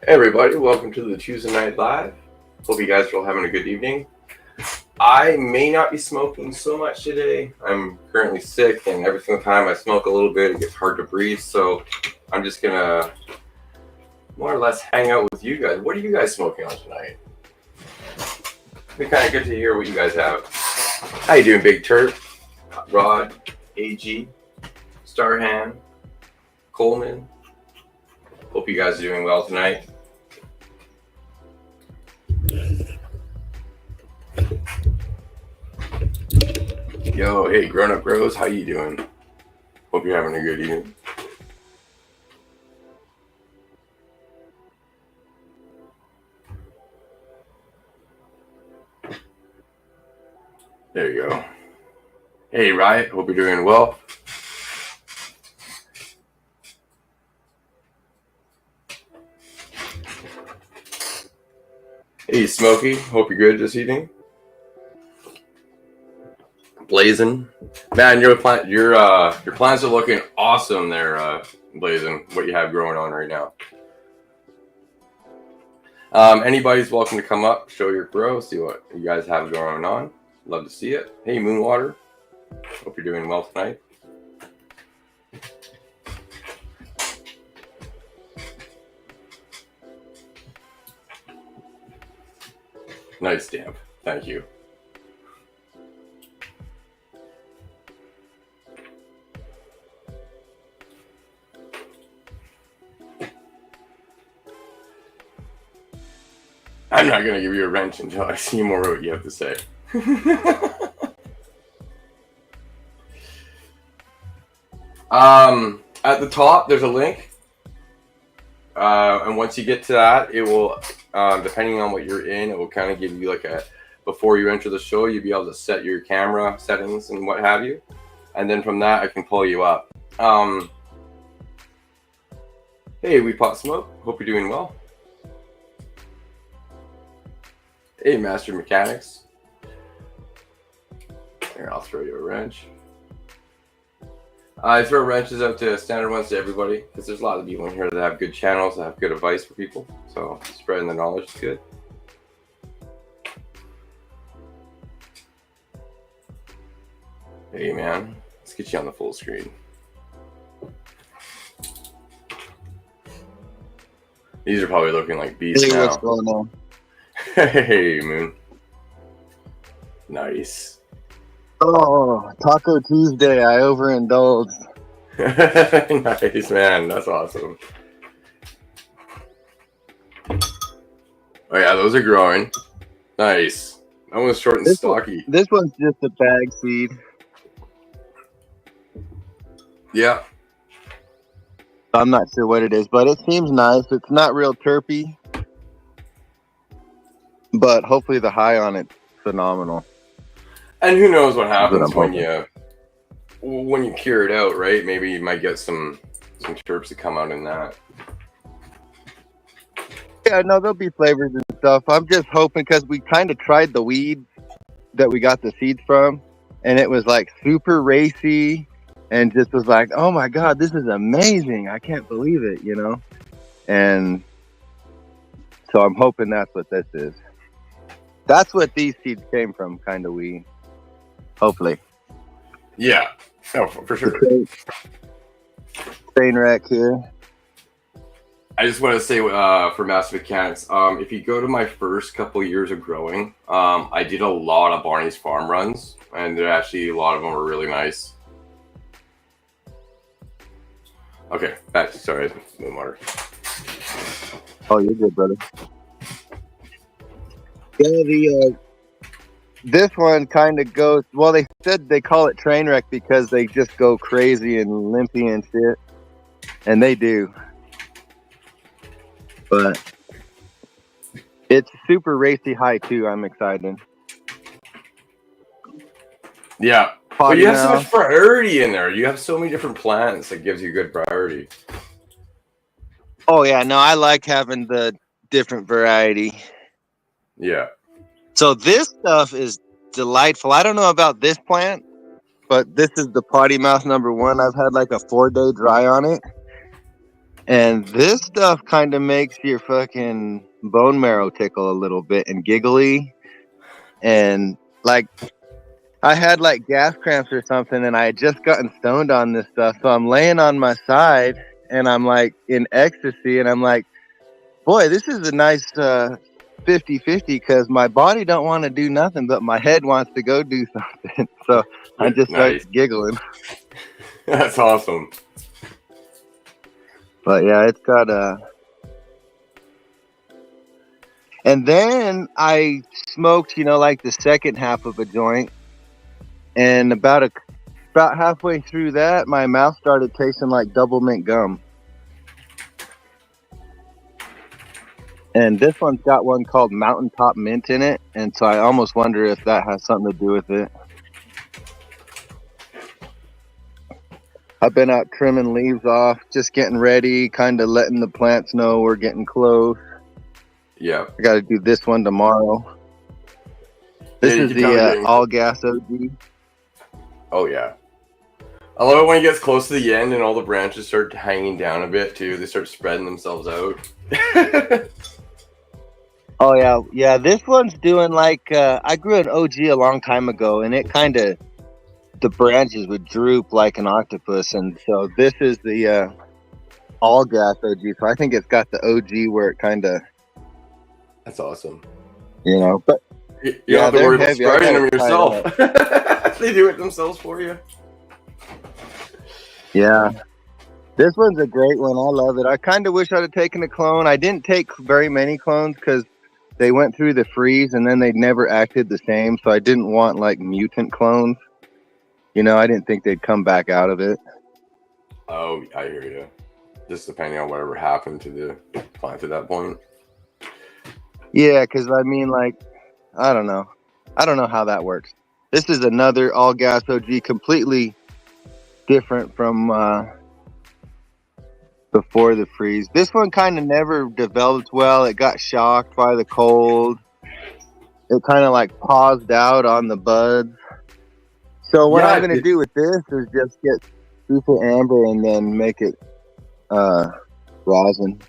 Hey everybody, welcome to the Tuesday Night Live. Hope you guys are all having a good evening. I may not be smoking so much today. I'm currently sick, and every single time I smoke a little bit, it gets hard to breathe. So I'm just gonna more or less hang out with you guys. What are you guys smoking on tonight? It'd be kind of good to hear what you guys have. How you doing, Big Turp, Rod, AG, Starham, Coleman? Hope you guys are doing well tonight. Yo, hey, Grown Up Bros, how you doing? Hope you're having a good evening. There you go. Hey, Riot, hope you're doing well. Hey, Smokey, hope you're good this evening. Blazing, man, your plants are looking awesome there, Blazing. What you have growing on right now. Anybody's welcome to come up, show your grow, see what you guys have going on. Love to see it. Hey, Moonwater, hope you're doing well tonight. Nice stamp, thank you. I'm not going to give you a wrench until I see more of what you have to say. At the top, there's a link. And once you get to that, it will, depending on what you're in, it will kind of give you like a, before you enter the show, you'll be able to set your camera settings and what have you. And then from that, I can pull you up. Hey, We Pot Smoke. Hope you're doing well. Hey, Master Mechanics. Here, I'll throw you a wrench. I throw wrenches out to standard ones to everybody because there's a lot of people in here that have good channels, that have good advice for people. So spreading the knowledge is good. Hey, man, let's get you on the full screen. These are probably looking like beasts now. What's going on? Hey, Moon. Nice. Oh, Taco Tuesday. I overindulged. Nice, man. That's awesome. Oh, yeah, those are growing. Nice. That one's short and stocky. This one's just a bag seed. Yeah. I'm not sure what it is, but it seems nice. It's not real terpy, but hopefully the high on it's phenomenal. And who knows what happens when you cure it out, right? Maybe you might get some terps that come out in that. Yeah, no, there'll be flavors and stuff. I'm just hoping because we kind of tried the weed that we got the seeds from, and it was like super racy and just was like, oh my God, this is amazing. I can't believe it, you know? And so I'm hoping that's what this is. That's what these seeds came from, kind of weed. Hopefully. Yeah, oh, for sure. Train wreck here. I just want to say for Master Mechanics, if you go to my first couple years of growing, I did a lot of Barney's Farm runs, and actually a lot of them were really nice. Okay, back. Sorry, no water. Oh, you're good, brother. Yeah, this one kind of goes. Well, they said they call it train wreck because they just go crazy and limpy and shit, and they do. But it's super racy high too. I'm excited. Yeah. But you have so much priority in there. You have so many different plants that gives you good priority. Oh yeah, no, I like having the different variety. Yeah. So this stuff is delightful. I don't know about this plant, but this is the potty mouth #1. I've had like a 4-day dry on it, And this stuff kind of makes your fucking bone marrow tickle a little bit and giggly. And like, I had like gas cramps or something, and I had just gotten stoned on this stuff. So I'm laying on my side and I'm like in ecstasy, and I'm like, boy, this is a nice 50-50 because my body don't want to do nothing, but my head wants to go do something. So I just start Nice. giggling. That's awesome. But yeah, it's got a. And then I smoked, like the second half of a joint, and about halfway through that, my mouth started tasting like double mint gum. And this one's got one called Mountaintop Mint in it, and so I almost wonder if that has something to do with it. I've been out trimming leaves off, just getting ready, kind of letting the plants know we're getting close. Yeah. I got to do this one tomorrow. This is the all gas OG. Oh yeah. I love it when it gets close to the end and all the branches start hanging down a bit too. They start spreading themselves out. Oh yeah, yeah. This one's doing like I grew an OG a long time ago, and it kind of the branches would droop like an octopus, and so this is the all gas OG. So I think it's got the OG where it kind of. That's awesome. But you don't have to worry about spreading them yourself. They do it themselves for you. Yeah. This one's a great one. I love it. I kind of wish I'd have taken a clone. I didn't take very many clones because they went through the freeze and then they never acted the same. So I didn't want like mutant clones. I didn't think they'd come back out of it. Oh, I hear you. Just depending on whatever happened to the plant at that point. Yeah, because I mean, like, I don't know. I don't know how that works. This is another all gas OG, completely different from before the freeze. This one kind of never developed well. It got shocked by the cold. It kind of like paused out on the buds. So what I'm going to do with this is just get super amber and then make it rosin.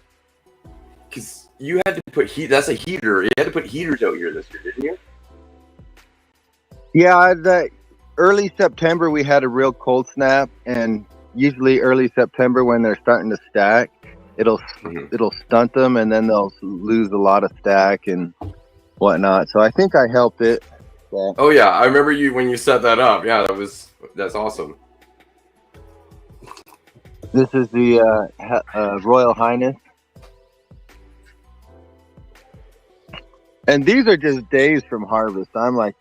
Because you had to put heat. That's a heater. You had to put heaters out here this year, didn't you? Yeah, the early September we had a real cold snap, and usually early September when they're starting to stack, it'll stunt them, and then they'll lose a lot of stack and whatnot. So I think I helped it. Yeah. Oh yeah, I remember you when you set that up. Yeah, that's awesome. This is the Royal Highness. And these are just days from harvest. I'm like,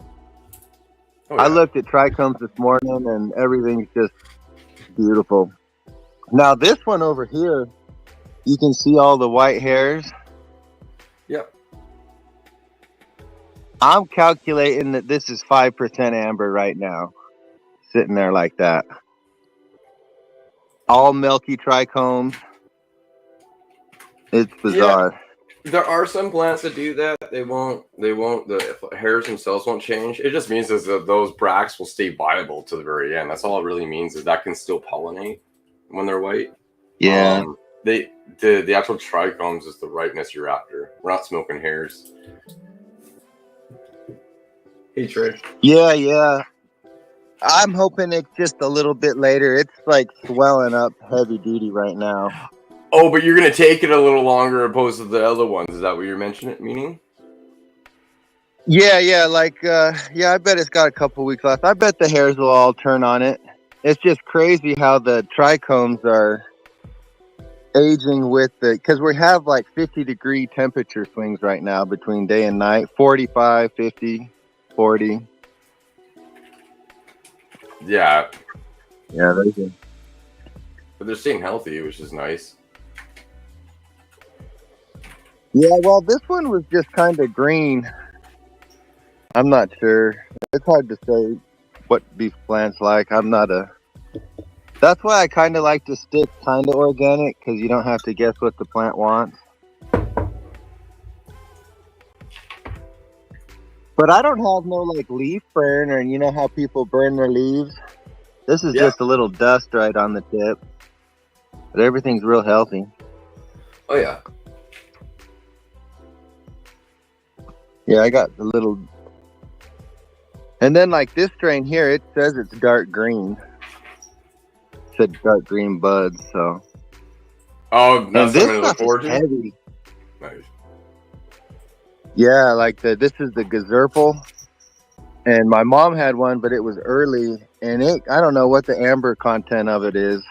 I looked at Tricomes this morning and everything's just beautiful. Now this one over here, you can see all the white hairs. Yep. I'm calculating that this is 5% amber right now, sitting there like that. All milky trichomes. It's bizarre. Yeah, there are some plants that do that. They won't. The hairs themselves won't change. It just means is that those bracts will stay viable to the very end. That's all it really means is that can still pollinate when they're white. Yeah. The actual trichomes is the ripeness you're after. We're not smoking hairs. Hey Trey. Yeah. I'm hoping it's just a little bit later. It's like swelling up heavy duty right now. Oh, but you're gonna take it a little longer opposed to the other ones. Is that what you're meaning? Yeah. Like, I bet it's got a couple weeks left. I bet the hairs will all turn on it. It's just crazy how the trichomes are aging with because we have like 50-degree temperature swings right now between day and night. 45, 50, 40. Yeah. Yeah, they do. But they're staying healthy, which is nice. Yeah, well, this one was just kind of green. I'm not sure. It's hard to say what these plants like. That's why I kind of like to stick kind of organic, because you don't have to guess what the plant wants. But I don't have no like leaf burn, or you know how people burn their leaves. This is just a little dust right on the tip, but everything's real healthy. Oh yeah. Yeah, I got the little. And then like this strain here, it says it's dark green. It said dark green buds, so. Oh, And that's this something to look stuff is forward to. heavy. Nice. Yeah, like this is the Gazerpal. And my mom had one, but it was early, and I don't know what the amber content of it is,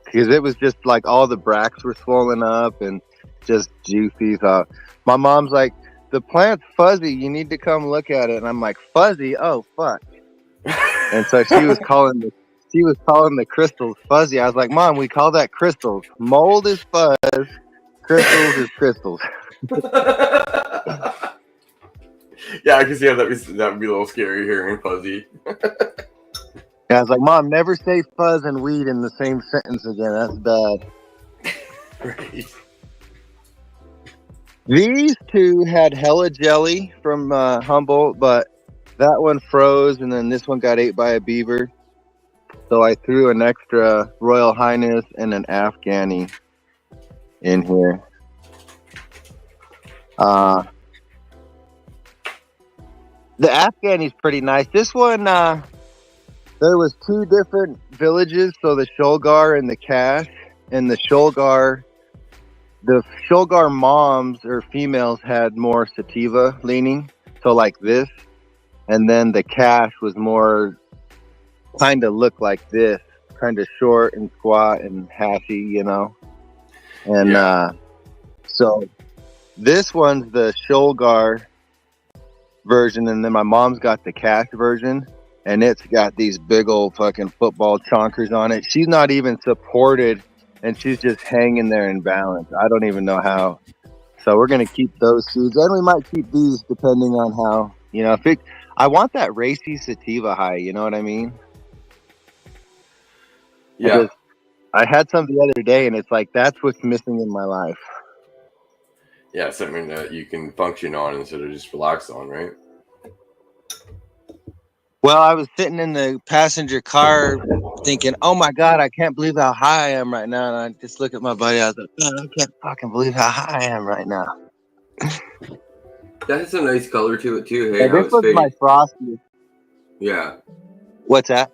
because it was just like all the bracts were swollen up and just juicy. So my mom's like, the plant's fuzzy. You need to come look at it. And I'm like, fuzzy? Oh fuck! And so she was calling the crystals fuzzy. I was like, Mom, we call that crystals. Mold is fuzz. Crystals is crystals. Yeah, I can see how that would be a little scary hearing fuzzy. Yeah, I was like, Mom, never say fuzz and weed in the same sentence again. That's bad. Right. These two had hella jelly from Humboldt, but that one froze, and then this one got ate by a beaver. So I threw an extra Royal Highness and an Afghani in here. The Afghani's pretty nice. This one, there was two different villages, so the Shulgar and the Cash. And the Shulgar moms or females had more sativa leaning, so like this. And then the Cash was more kind of looked like this, kind of short and squat and hashy, you know. And so this one's the Shulgar version, and then my mom's got the Cash version, and it's got these big old fucking football chonkers on it. She's not even supported, and she's just hanging there in balance. I don't even know how. So we're gonna keep those seeds, and we might keep these depending on how, you know. I want that racy sativa high. You know what I mean? Yeah. I had some the other day, and it's like that's what's missing in my life. Yeah, something that you can function on instead of just relax on, right? Well, I was sitting in the passenger car thinking, oh my God, I can't believe how high I am right now. And I just look at my buddy. I was like, man, I can't fucking believe how high I am right now. That has a nice color to it too. Hey, Yeah, how this it's was my faded. Frosty. Yeah. What's that?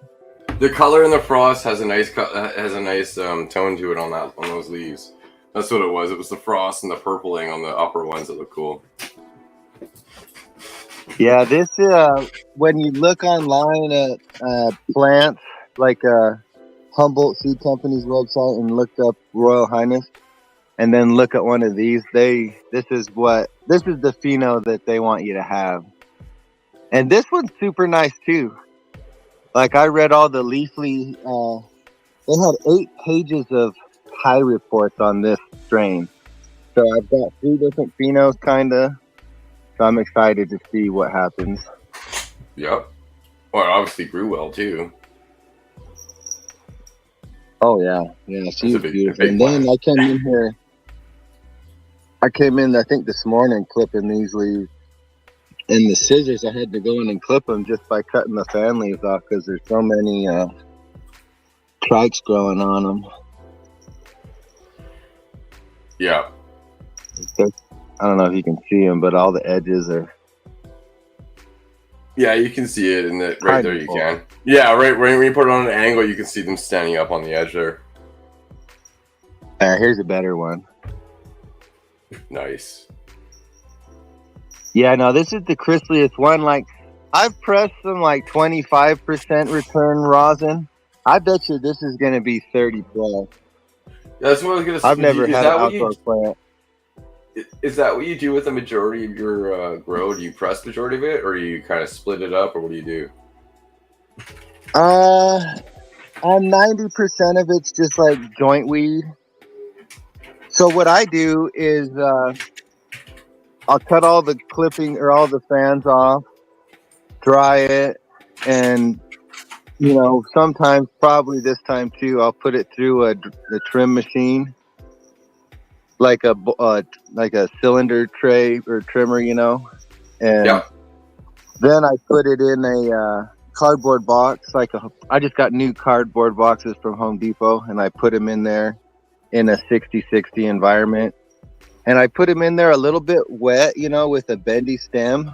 The color in the frost has a nice tone to it on those leaves. That's what it was. It was the frost and the purpling on the upper ones that look cool. Yeah, this when you look online at plants, like Humboldt Seed Company's website, and looked up Royal Highness, and then look at one of these, this is the pheno that they want you to have. And this one's super nice too. Like I read all the Leafly, they had 8 pages of high reports on this strain. So I've got 3 different phenos kinda. So I'm excited to see what happens. Yep. Well, it obviously grew well too. Oh yeah. She's beautiful. And then plant. I came in I think this morning clipping these leaves. And the scissors, I had to go in and clip them just by cutting the fan leaves off because there's so many trikes growing on them. Yeah. I don't know if you can see them, but all the edges are. Yeah, you can see it in the right there. You can. Yeah, right. When you put it on an angle, you can see them standing up on the edge there. Here's a better one. Nice. Yeah, no, this is the crystaliest one. Like, I've pressed some like 25% return rosin. I bet you this is going to be 30 plus. That's what I was going to say. I've never had an outdoor plant. Is that what you do with the majority of your grow? Do you press the majority of it, or do you kind of split it up, or what do you do? On 90% of it's just like joint weed. So what I do is I'll cut all the clipping or all the fans off, dry it, and you know, sometimes, probably this time too, I'll put it through the trim machine, like a cylinder tray or trimmer, you know, and then I put it in a cardboard box. I just got new cardboard boxes from Home Depot, and I put them in there, in a 60-60 environment. And I put them in there a little bit wet, with a bendy stem.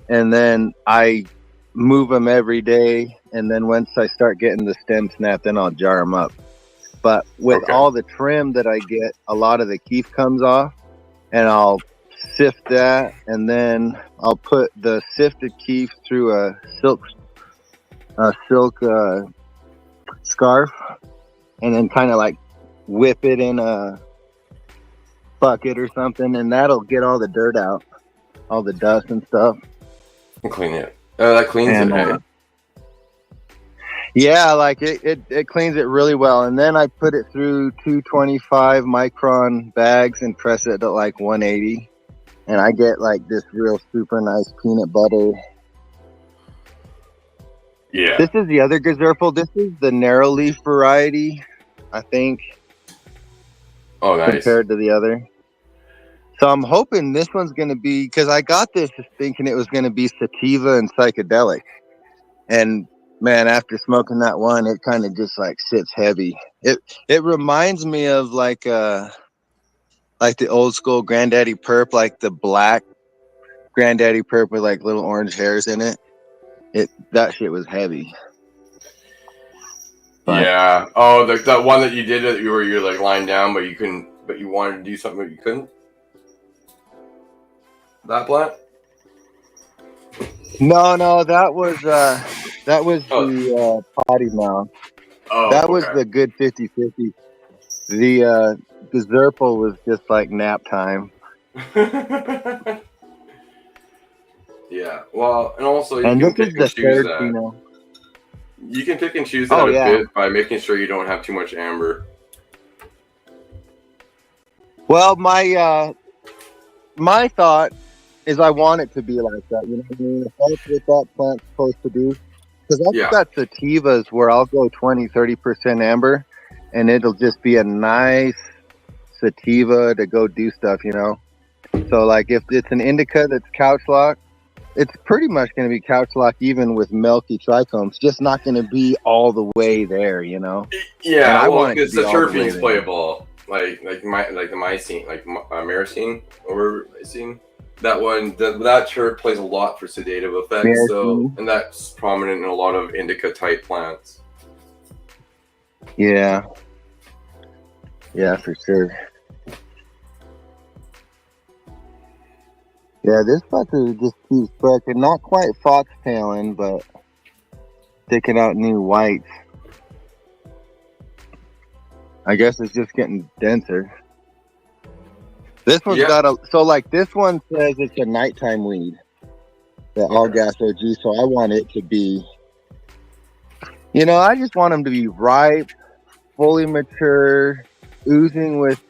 And then I move them every day. And then once I start getting the stem snapped, then I'll jar them up. But with all the trim that I get, a lot of the keef comes off. And I'll sift that. And then I'll put the sifted keef through a silk scarf. And then kind of like whip it in a bucket or something, and that'll get all the dirt out, all the dust and stuff. And clean it. That cleans it, hey? Yeah, like it cleans it really well. And then I put it through 225 micron bags and press it at like 180. And I get like this real super nice peanut butter. Yeah. This is the other Gazerful. This is the narrow leaf variety, I think. Oh, nice. Compared to the other. So I'm hoping this one's going to be, because I got this thinking it was going to be sativa and psychedelic. And man, after smoking that one, it kind of just like sits heavy. It reminds me of like the old school Granddaddy Perp, like the black Granddaddy Perp with like little orange hairs in it. That shit was heavy. But, yeah. Oh, that one that you did that you're like lying down, but you couldn't. But you wanted to do something, but you couldn't. That plant? No, that was the potty mouth. Oh, that was the good 50-50. The Gazerful was just like nap time. Yeah. Well, and also you and can this pick is and the choose third, that. You can pick and choose that a bit by making sure you don't have too much amber. Well, my thought is I want it to be like that. You know what I mean? If that's what that plant's supposed to do. Because I've got sativas where I'll go 20-30% amber, and it'll just be a nice sativa to go do stuff, So like if it's an indica that's couch locked, it's pretty much going to be couch locked even with milky trichomes, just not going to be all the way there, Yeah, and I want it to be the all terpenes the way play there. a ball, like the mycene, like myrcene or mycene. That one, that terp plays a lot for sedative effects. So, and that's prominent in a lot of indica type plants. Yeah, for sure. Yeah, this fucker just keeps fucking not quite foxtailing, but sticking out new whites. I guess it's just getting denser. This one's got this one says it's a nighttime weed, the all gas OG. So I want it to be, I just want them to be ripe, fully mature, oozing with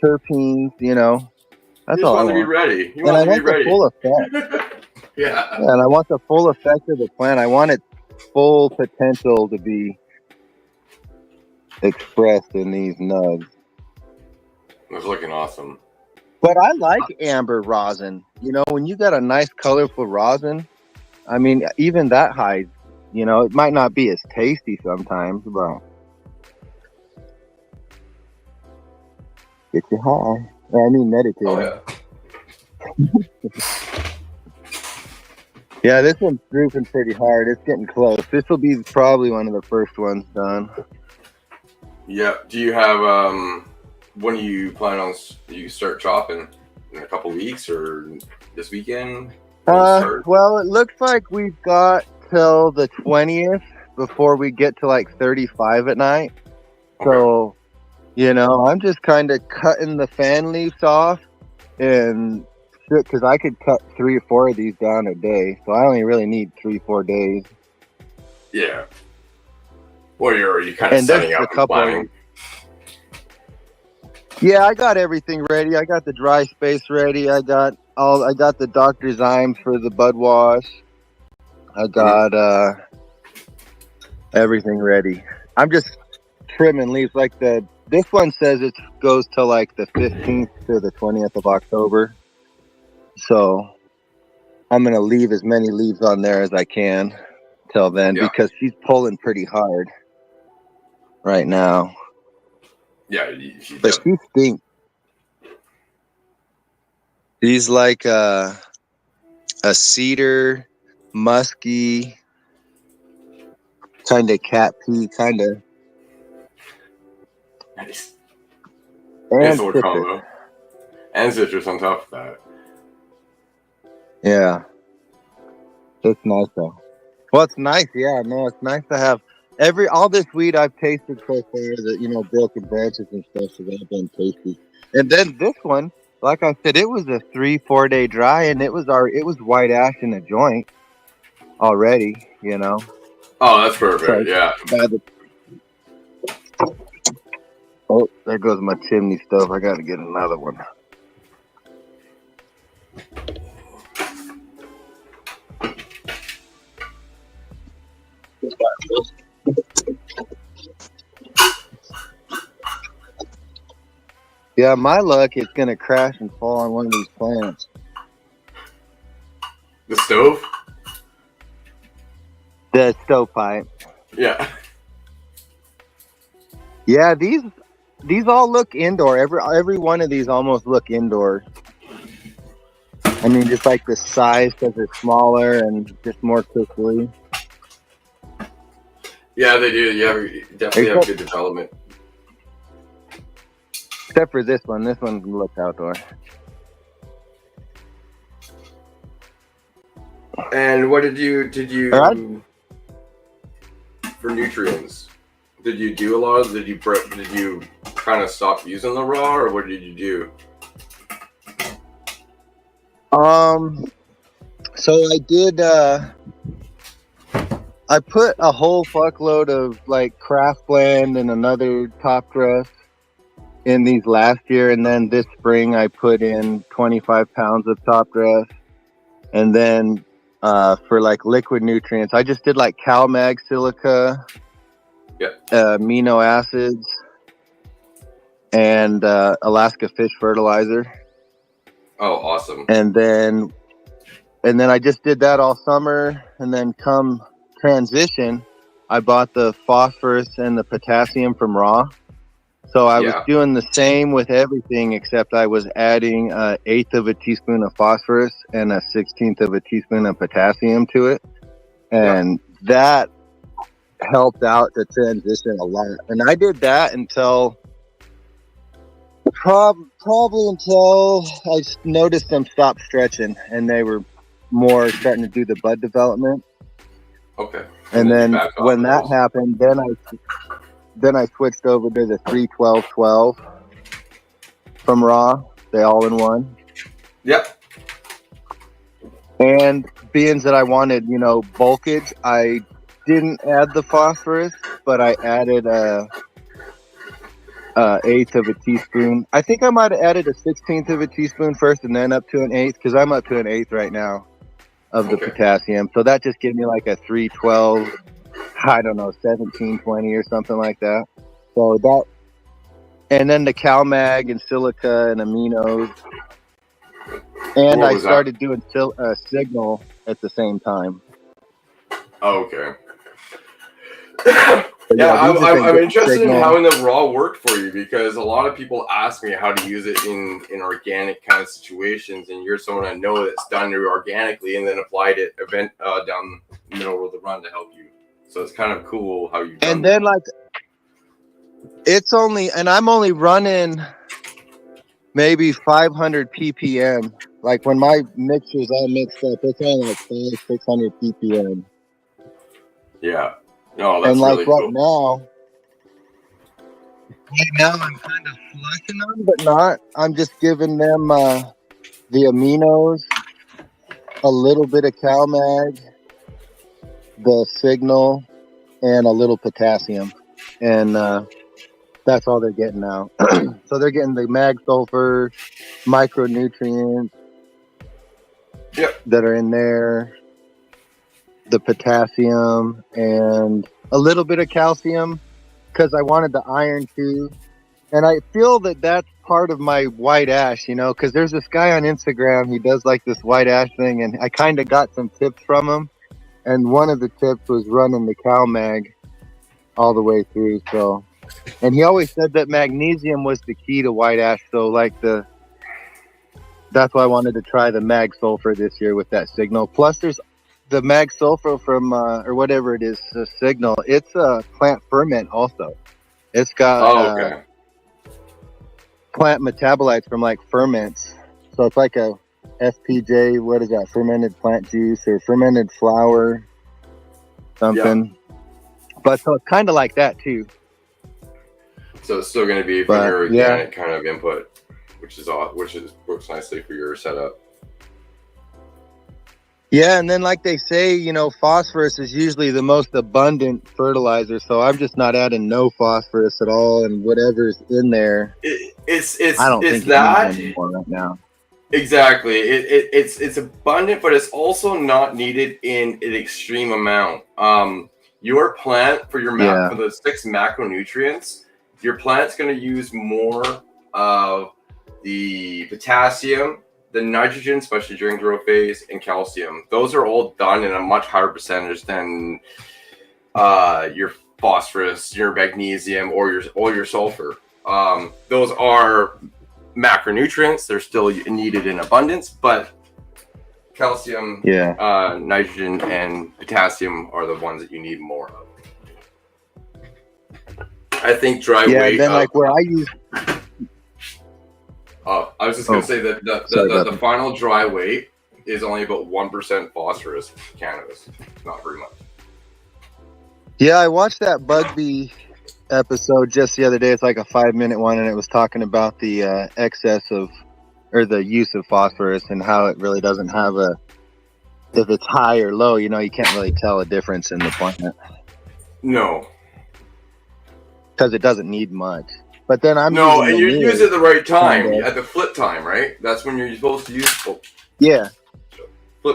terpenes. That's all I want. To be ready. And I want the full effect. Yeah, and I want the full effect of the plant. I want its full potential to be expressed in these nugs. It's looking awesome. But I like amber rosin. When you got a nice colorful rosin, I mean, even that hides. It might not be as tasty sometimes, but get you high. I mean, meditate. Oh, yeah, this one's drooping pretty hard. It's getting close. This will be probably one of the first ones done. Yeah. Do you have when do you plan on you start chopping? In a couple weeks or this weekend? Well, it looks like we've got till the 20th before we get to like 35 at night. Okay. So, I'm just kind of cutting the fan leaves off and shit, because I could cut 3 or 4 of these down a day. So I only really need 3-4 days. Yeah. Well, you're already kind of setting up and planning. Yeah, I got everything ready. I got the dry space ready. I got the Dr. Zymes for the bud wash. I got everything ready. I'm just trimming leaves. Like this one says it goes till like the 15th to the 20th of October. So I'm gonna leave as many leaves on there as I can till then, because she's pulling pretty hard right now. Yeah, But she stinks. She's like a cedar, musky, kind of cat pee, kind of. nice. Nice And little citrus. combo. And citrus on top of that. Yeah. It's nice though. Well, it's nice. Yeah, no, it's nice to have all this weed I've tasted so far. The broken branches and stuff, so they've been tasty. And then this one, like I said, it was a 3-4 day dry, and it was white ash in a joint already. Oh, that's perfect. So Yeah. oh, there goes my chimney stove. I got to get another one. Yeah, my luck, it's gonna crash and fall on one of these plants. The stove? The stovepipe. Yeah. Yeah, these all look indoor. Every one of these almost look indoor. I mean, just like the size, because they're smaller and just more quickly. Yeah, they do. You definitely have good development. Except for this one. This one looks outdoor. And what did you for nutrients? Did you do a lot of? Did you kind of stop using the raw, or what did you do? So I did. I put a whole fuckload of like craft blend and another top dress in these last year, and then this spring I put in 25 pounds of top dress, and then for like liquid nutrients, I just did like CalMag silica, amino acids, and Alaska fish fertilizer. Oh, awesome! And then I just did that all summer, and then come transition, I bought the phosphorus and the potassium from raw. So I was doing the same with everything, except I was adding 1/8 of a teaspoon of phosphorus and 1/16 of a teaspoon of potassium to it. And that helped out the transition a lot. And I did that until probably until I noticed them stop stretching and they were more starting to do the bud development. Okay. And then when that happened, then I switched over to the 3-12-12 from raw, the all-in-one. Yep. And being that I wanted, bulkage, I didn't add the phosphorus, but I added a 1/8 of a teaspoon. I think I might have added a 1/16 of a teaspoon first and then up to an 1/8, because I'm up to an 1/8 right now of the potassium. So that just gave me like a 3-12, I don't know, 17-20 or something like that. So that, and then the CalMag and silica and aminos. And I started doing signal at the same time. Oh, okay. Yeah, I'm interested in how the raw worked for you, because a lot of people ask me how to use it in organic kind of situations, and you're someone I know that's done it organically and then applied it down the middle of the run to help you. So it's kind of cool how you. And then like, I'm only running maybe 500 ppm. Like when my mixture's all mixed up, it's only like 500-600 ppm. Yeah. No, that's really cool. Right now I'm kind of flushing them, but not. I'm just giving them the aminos, a little bit of CalMag, the signal, and a little potassium. And that's all they're getting now. So they're getting the mag sulfur, micronutrients that are in there, the potassium, and a little bit of calcium, because I wanted the iron too. And I feel that that's part of my white ash, because there's this guy on Instagram, he does like this white ash thing, and I kind of got some tips from him. And one of the tips was running the CalMag all the way through. So And he always said that magnesium was the key to white ash. So like that's why I wanted to try the mag sulfur this year with that signal. Plus there's the mag sulfur from or whatever it is, the signal. It's a plant ferment also. It's got okay. plant metabolites from like ferments. So it's like a FPJ, what is that? Fermented plant juice or fermented flour, something. Yeah. But so it's kind of like that too. So it's still going to be from your organic kind of input, which works nicely for your setup. Yeah, and then like they say, phosphorus is usually the most abundant fertilizer. So I'm just not adding no phosphorus at all, and whatever's in there, I don't think it's anymore right now. Exactly. It's abundant, but it's also not needed in an extreme amount. Your plant for the 6 macronutrients, your plant's going to use more of the potassium, the nitrogen, especially during growth phase, and calcium. Those are all done in a much higher percentage than your phosphorus, your magnesium, or your sulfur. Those are macronutrients. They're still needed in abundance, but calcium, nitrogen, and potassium are the ones that you need more of. I think dry weight. Yeah, then like where I use. I was just going to say that the final dry weight is only about 1% phosphorus cannabis. Not very much. Yeah, I watched that Bugbee episode just the other day. It's like a 5-minute one, and it was talking about the excess of, or the use of phosphorus and how it really doesn't have if it's high or low, you can't really tell a difference in the plant. No. Because it doesn't need much. But then and you use it at the right time, at the flip time, right? That's when you're supposed to use flip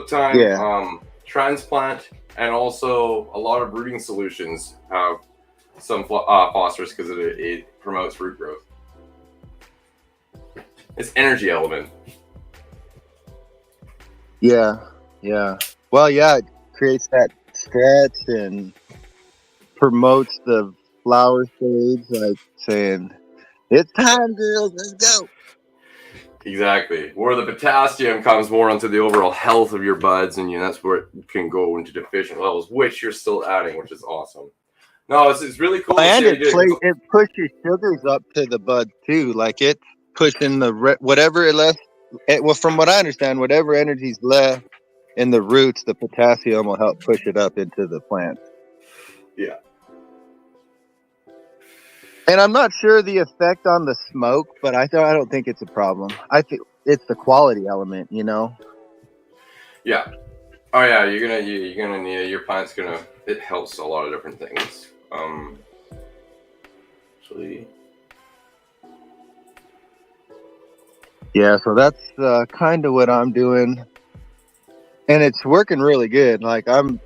time, transplant, and also a lot of rooting solutions have some phosphorus because it promotes root growth. It's energy element. Yeah. Well, it creates that stretch and promotes the flower stage, like saying, "It's time, girls, let's go." Exactly. Where the potassium comes more onto the overall health of your buds, and that's where it can go into deficient levels, which you're still adding, which is awesome. No, it's really cool. And it pushes sugars up to the bud too. Like it's pushing whatever from what I understand, whatever energy's left in the roots, the potassium will help push it up into the plant. Yeah. And I'm not sure the effect on the smoke, but I don't think it's a problem. I think it's the quality element, Yeah. Oh yeah, you're gonna need your plant's gonna. It helps a lot of different things. Actually. Yeah, so that's kind of what I'm doing, and it's working really good. Like I'm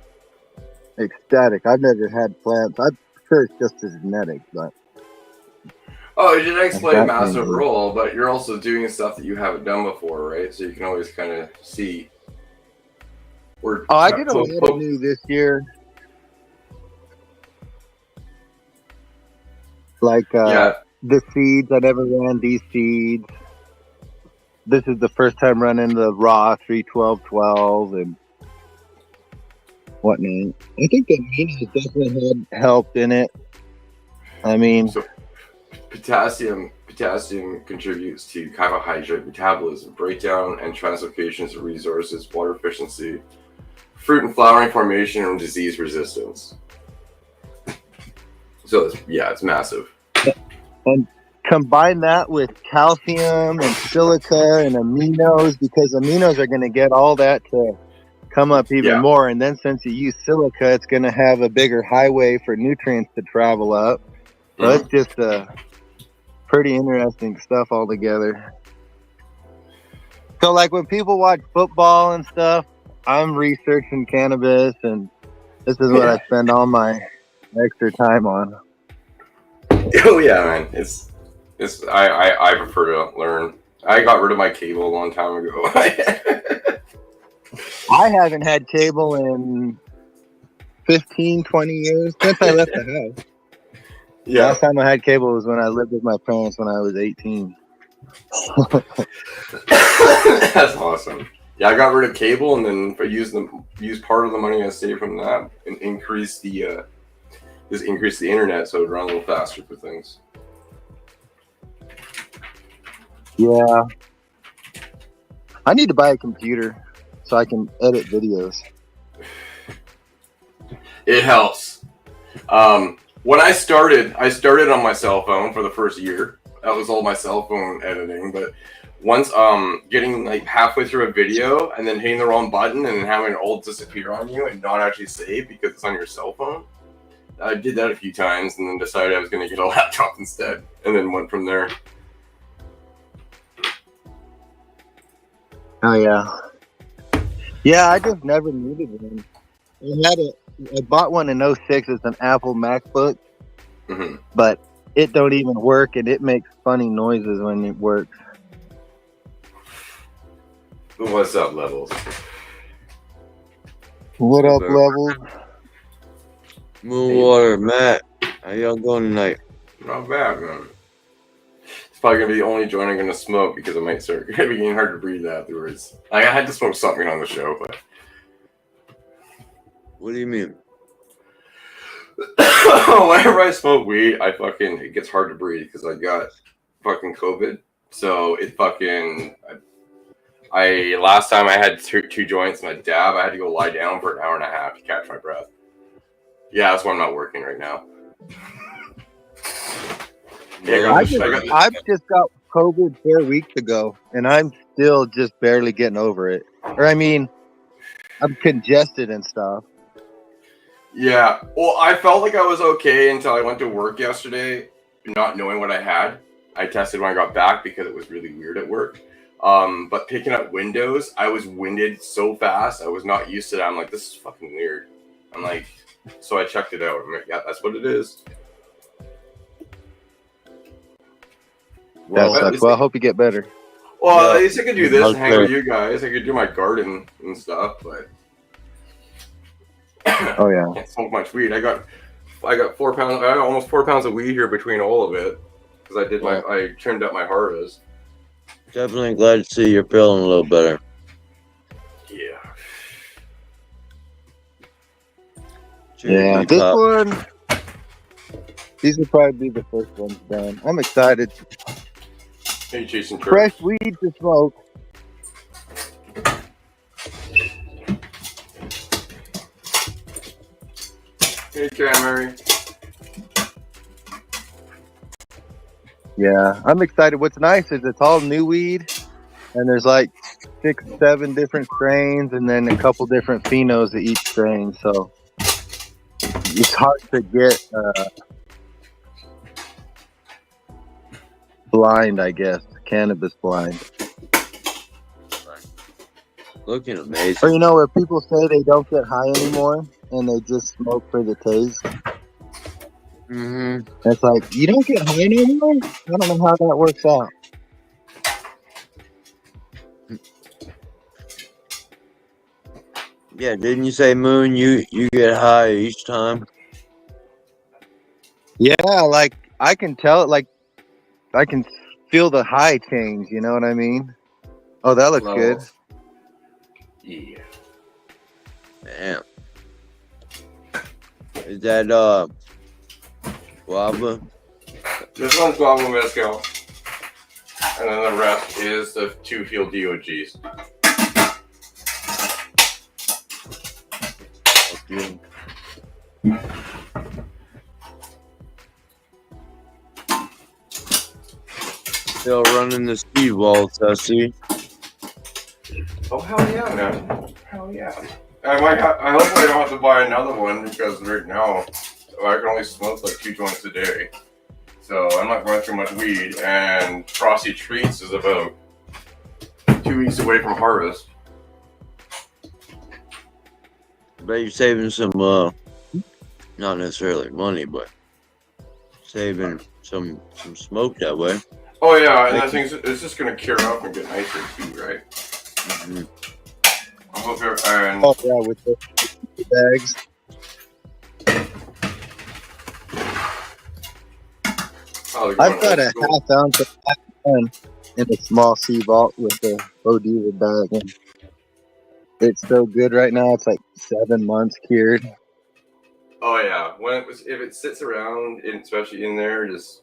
ecstatic. I've never had plants. I'm sure it's just as genetic, but. Oh, genetics play a massive role, but you're also doing stuff that you haven't done before, right? So you can always kind of see. I did a lot of new this year. Like the seeds, I never ran these seeds. This is the first time running the raw 3-12-12 and whatnot. I think the aminos definitely had helped in it. I mean, so potassium contributes to carbohydrate metabolism, breakdown, and translocations of resources, water efficiency, fruit and flowering formation, and disease resistance. So it's massive. And combine that with calcium and silica and aminos, because aminos are going to get all that to come up even more. And then since you use silica, it's going to have a bigger highway for nutrients to travel up. So it's just pretty interesting stuff altogether. So like when people watch football and stuff, I'm researching cannabis, and this is what I spend all my extra time on. Oh yeah, man. I prefer to learn. I got rid of my cable a long time ago. I haven't had cable in 15, 20 years since I left the house. Yeah. Last time I had cable was when I lived with my parents when I was 18. That's awesome. Yeah, I got rid of cable and then I used part of the money I saved from that and increase the internet so it would run a little faster for things. Yeah. I need to buy a computer so I can edit videos. It helps. When I started on my cell phone for the first year. That was all my cell phone editing. But once getting like halfway through a video and then hitting the wrong button and then having it all disappear on you and not actually save because it's on your cell phone, I did that a few times and then decided I was going to get a laptop instead, and then went from there. Oh yeah. Yeah, I just never needed one. I bought one in 06. It's an Apple MacBook, but it don't even work, and it makes funny noises when it works. What's up, Levels? What up, Levels? Moonwater, Matt. How y'all going tonight? Not bad, man. It's probably gonna be the only joint I'm gonna smoke because it might start getting hard to breathe afterwards. Like, I had to smoke something on the show, but What do you mean? whenever I smoke weed, it gets hard to breathe because I got fucking COVID. So it fucking last time I had two joints and a dab, I had to go lie down for an hour and a half to catch my breath. Yeah, that's why I'm not working right now. Yeah, I've just got COVID 4 weeks ago, and I'm still just barely getting over it. Or I mean, I'm congested and stuff. Yeah, well, I felt like I was okay until I went to work yesterday, not knowing what I had. I tested when I got back because it was really weird at work. But picking up windows, I was winded so fast. I was not used to that. I'm like, this is fucking weird. I'm like, so I checked it out. I'm like, yeah, that's what it is. Well, I hope you get better. Well, at least I could do this and hang out with you guys. I could do my garden and stuff, but oh yeah, I can't smoke much weed. I got 4 pounds. I got almost 4 pounds of weed here between all of it because I trimmed up my harvest. Definitely glad to see you're feeling a little better. Yeah. Yeah, this one. These will probably be the first ones done. I'm excited. Hey, Jason. Fresh weed to smoke. Hey, Mary. Yeah, I'm excited. What's nice is it's all new weed, and there's like 6, 7 different strains, and then a couple different phenos of each strain. So it's hard to get blind, I guess, cannabis blind. Looking amazing. Or where people say they don't get high anymore, and they just smoke for the taste. It's like, you don't get high anymore? I don't know how that works out. Yeah, didn't you say, Moon, you get high each time? Yeah, like I can tell it, like I can feel the high change, you know what I mean? Oh, that looks good. Yeah. Damn. Is that guava? This one's guava mezcal. And then the rest is the 2 field DOGs. Okay. Still running the speed waltz, I see. Oh, hell yeah, man. Hell yeah. I hope I don't have to buy another one because right now I can only smoke like 2 joints a day. So I'm not going through much weed, and Frosty Treats is about 2 weeks away from harvest. Bet you're saving some, not necessarily money, but saving some smoke that way. Oh yeah, and that thing's it's just gonna cure up and get nicer too, right? I hope and oh yeah, with the bags. Oh, they're I've going got old a school. half ounce of one in a small sea vault with the Odiva bag. And it's so good right now. It's like 7 months cured. Oh yeah, if it sits around, especially in there, just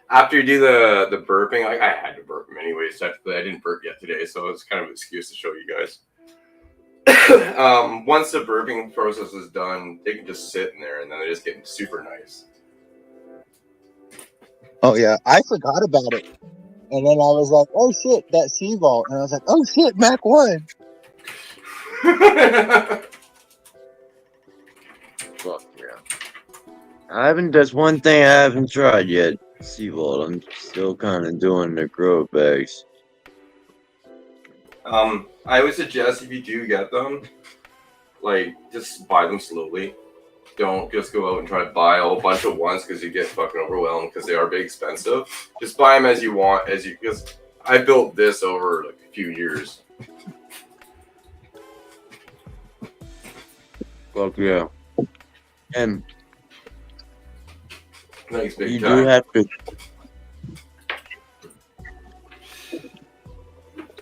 after you do the burping, like I had to burp them anyways. Technically, I didn't burp yet today, so it's kind of an excuse to show you guys. Once the burping process is done, they can just sit in there, and then they just get super nice. Oh yeah, I forgot about it, and then I was like, "Oh shit, that sea vault," and I was like, "Oh shit, Mac 1." Fuck yeah. That's one thing I haven't tried yet. Seafood. I'm still kind of doing the grow bags. I would suggest if you do get them, like just buy them slowly. Don't just go out and try to buy a whole bunch at once because you get fucking overwhelmed because they are big expensive. Just buy them as you want, because I built this over like a few years. Fuck yeah. And Thanks, big you time. do have to.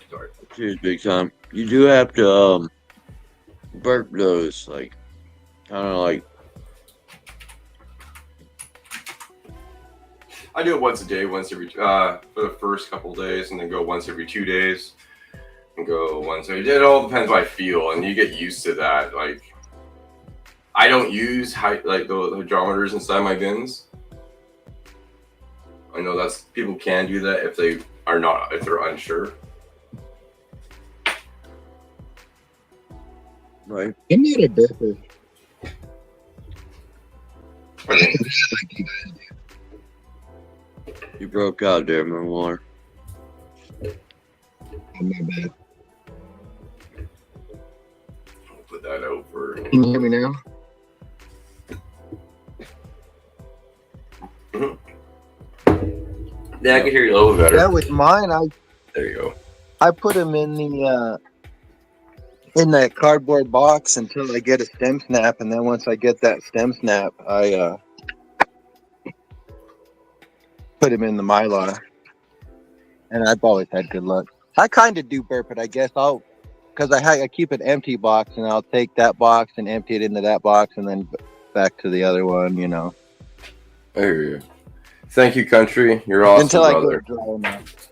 Sorry. Cheers, big time. You do have to burp those, like, kind of like. I do it once a day, once every for the first couple of days, and then go once every 2 days, and go once every. It all depends how I feel, and you get used to that. Like, I don't use the hydrometers inside my bins. I know people can do that if they're unsure. Right. I'm not a burper. You broke out there, Memoir. Oh, my bad. I'll put that out for. Can you hear me now? Yeah, I can hear you a little better. Yeah, with mine, There you go. I put them in that cardboard box until I get a stem snap, and then once I get that stem snap, I put them in the Mylar, and I've always had good luck. I kind of do burp it, I guess. Because I keep an empty box, and I'll take that box and empty it into that box, and then back to the other one, you know. I hear you. Thank you, country. You're awesome, Until brother. I get dry enough.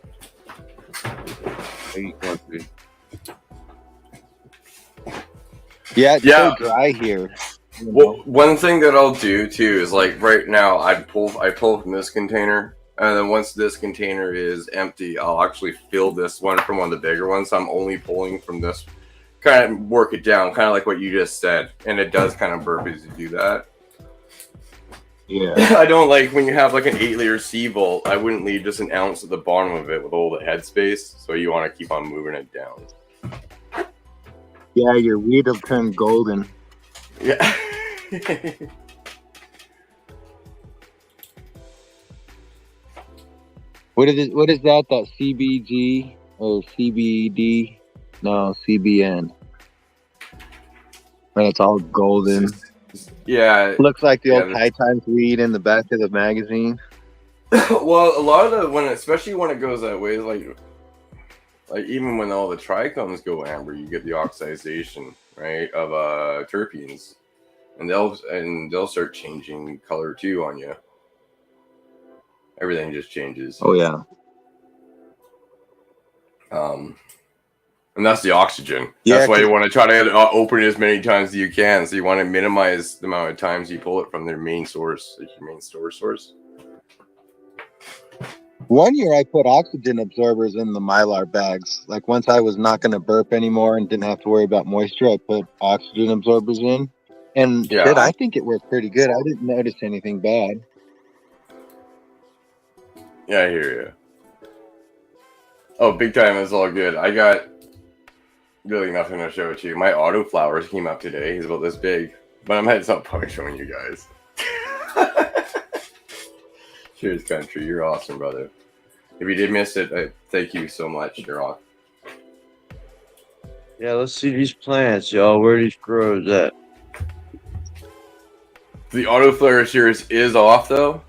Yeah, it's so dry here. Well, one thing that I'll do too is like right now I pull from this container, and then once this container is empty, I'll actually fill this one from one of the bigger ones. So I'm only pulling from this, kind of work it down, kind of like what you just said, and it does kind of burp as you do that. Yeah. I don't like when you have like an 8-liter sea vault. I wouldn't leave just an ounce at the bottom of it with all the headspace. So you want to keep on moving it down. Yeah, your weed will turn golden. Yeah. What is that? That CBG or CBD? No, CBN. When it's all golden. Yeah. Looks like the old High Times weed in the back of the magazine. Well, a lot of especially when it goes that way, like even when all the trichomes go amber, you get the oxidation, right, of terpenes, and they'll start changing color too on you. Everything just changes. Oh yeah. And that's the oxygen. Yeah, that's why you want to try to open it as many times as you can. So you want to minimize the amount of times you pull it from their main source, like your main source. One year I put oxygen absorbers in the Mylar bags. Like once I was not going to burp anymore and didn't have to worry about moisture, I put oxygen absorbers in. And shit, I think it worked pretty good. I didn't notice anything bad. Yeah, I hear you. Oh, big time. It's all good. I got really nothing to show to you. My autoflowers came up today. He's about this big. But I'm heading up probably showing you guys. Cheers, country. You're awesome, brother. If you did miss it, thank you so much. You're awesome. Yeah, let's see these plants, y'all. Where these grows at? The autoflower series is off, though.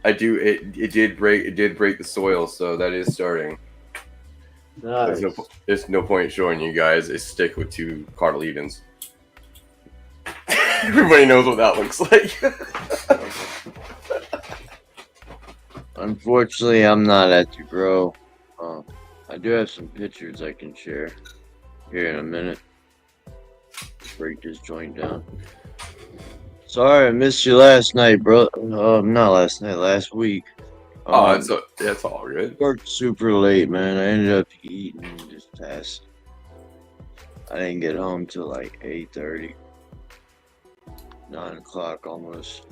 I do. It did break the soil, so that is starting. Nice. There's no point showing you guys a stick with 2 cotyledons. Everybody knows what that looks like. Unfortunately, I'm not at the grow. I do have some pictures I can share here in a minute. Break this joint down. Sorry, I missed you last night, bro. Not last night, last week. That's all good. Worked super late, man. I ended up eating just past. I didn't get home till like 8:30, 9 o'clock almost.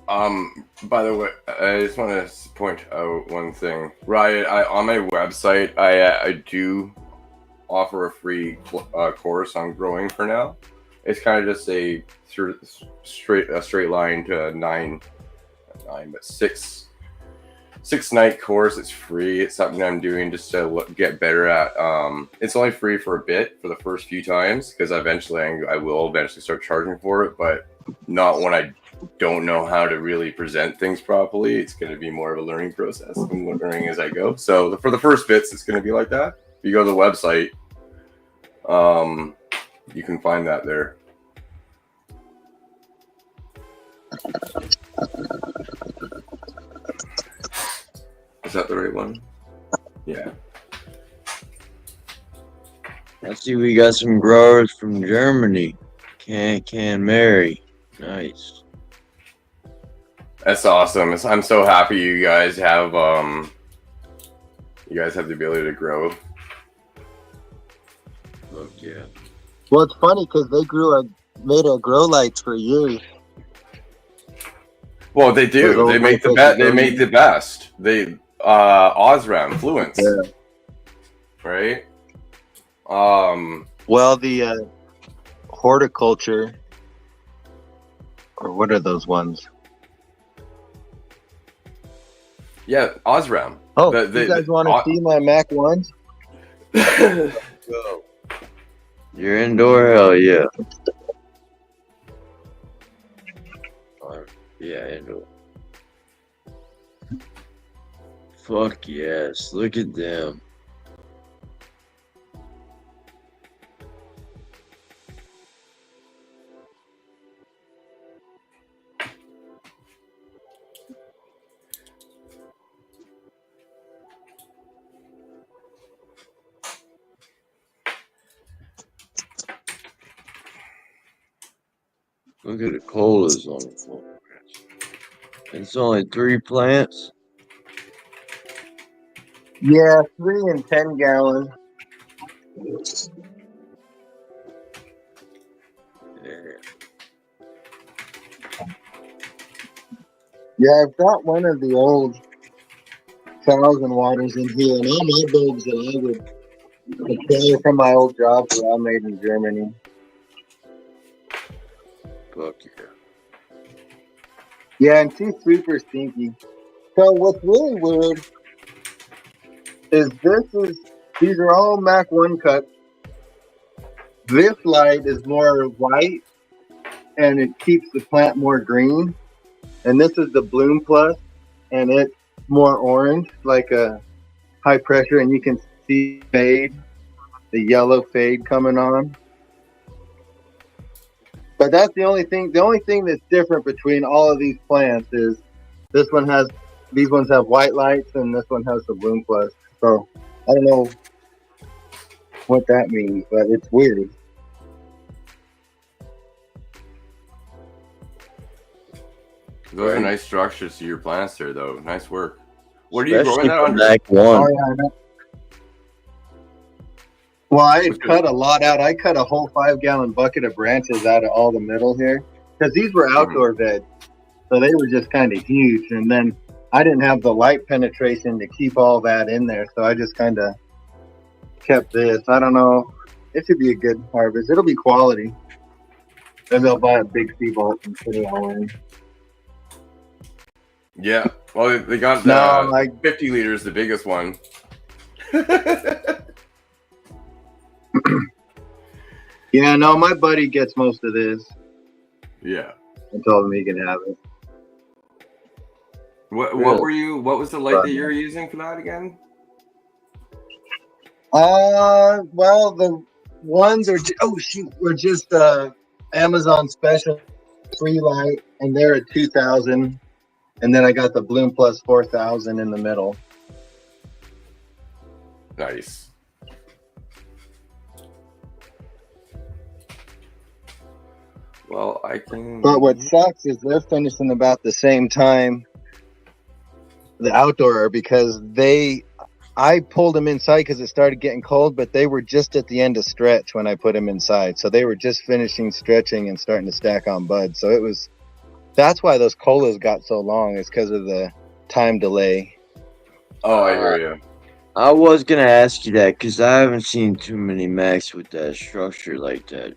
By the way, I just want to point out one thing. Riot, on my website, I do offer a free course on growing for now. It's kind of just a straight line to 6 night course. It's free. It's something I'm doing just to get better at. It's only free for a bit for the first few times, because eventually I will eventually start charging for it, but not when I don't know how to really present things properly. It's going to be more of a learning process. I'm learning as I go. So for the first bits, it's going to be like that. If you go to the website, you can find that there. Is that the right one? Yeah. I see we got some growers from Germany. Can Mary. Nice. That's awesome. I'm so happy you guys have the ability to grow. Look, yeah. Well, it's funny because they made our grow lights for years. Well, they do. They make the best. They make the best. They Osram Fluence. Yeah. Right. Well, the horticulture, or what are those ones? Yeah, Osram. Oh, you guys want to see my Mac ones? Go. You're indoor? Hell yeah. Yeah, indoor. Fuck yes. Look at them. Look at the colas on the floor. It's only 3 plants. Yeah, 3 and 10 gallon. Yeah, I've got one of the old 1,000 waters in here, and all my bulbs that I would acquire from my old job were all made in Germany. Fuck yeah. Yeah, and she's super stinky. So what's really weird is these are all Mac 1 cuts. This light is more white, and it keeps the plant more green. And this is the Bloom Plus, and it's more orange, like a high pressure, and you can see fade, the yellow fade coming on. But that's the only thing. The only thing that's different between all of these plants is these ones have white lights, and this one has the Bloom Plus. So I don't know what that means, but it's weird. Those are nice structures to your plants there, though. Nice work. What are you growing that under? Mac 1. Oh, yeah, I know. Well, I had cut a lot out. I cut a whole 5-gallon bucket of branches out of all the middle here, because these were outdoor beds, so they were just kind of huge. And then I didn't have the light penetration to keep all that in there, so I just kind of kept this. I don't know. It should be a good harvest. It'll be quality. Maybe I'll buy a big C-bolt and put it all in. Yeah. Well, they got like 50 liters, the biggest one. Yeah, no, my buddy gets most of this. Yeah. I told him he can have it. What Really? were you? What was the light that you were using for that again? Well, the ones are were just Amazon special free light, and they're at 2,000, and then I got the Bloom Plus 4,000 in the middle. Nice. Well, I can. But what sucks is they're finishing about the same time the outdoor are, because I pulled them inside because it started getting cold, but they were just at the end of stretch when I put them inside. So they were just finishing stretching and starting to stack on buds. So that's why those colas got so long, is because of the time delay. Oh, I hear you. I was gonna ask you that because I haven't seen too many Macs with that structure like that.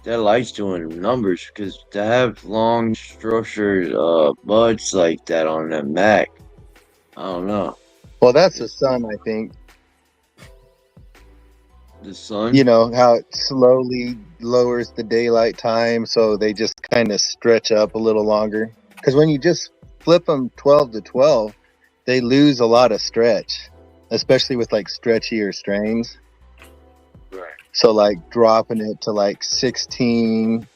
That light's doing numbers, because to have long structured buds like that on that Mac, I don't know. Well, that's the sun, I think. The sun? You know how it slowly lowers the daylight time, so they just kind of stretch up a little longer. Because when you just flip them 12 to 12, they lose a lot of stretch, especially with like stretchier strains. Right. So like dropping it to like 16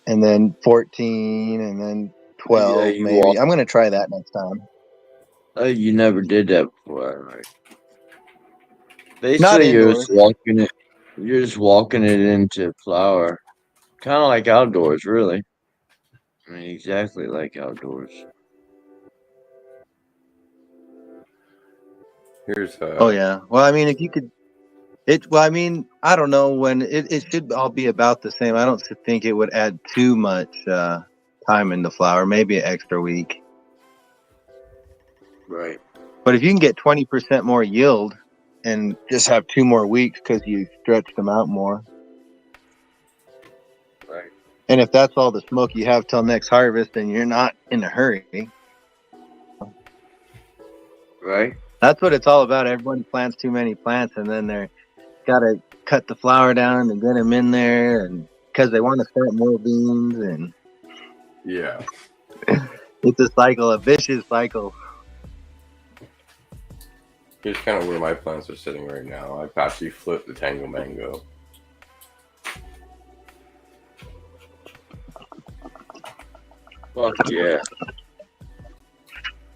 and then 14 and then 12 you maybe. I'm going to try that next time. You never did that before, right? Not Basically, indoors. you're just walking it into flower, kind of like outdoors, really. I mean, exactly like outdoors. Here's Oh yeah. Well, I mean, if you could well, I mean, I don't know when it should all be about the same. I don't think it would add too much time in the flower, maybe an extra week. Right. But if you can get 20% more yield and just have 2 more weeks because you stretched them out more. Right. And if that's all the smoke you have till next harvest, then you're not in a hurry. Right. That's what it's all about. Everybody plants too many plants, and then they're got to cut the flower down and get them in there, and because they want to start more beans, and yeah. it's a cycle, a vicious cycle. Here's kind of where my plants are sitting right now. I've actually flipped the Tango Mango. Fuck yeah.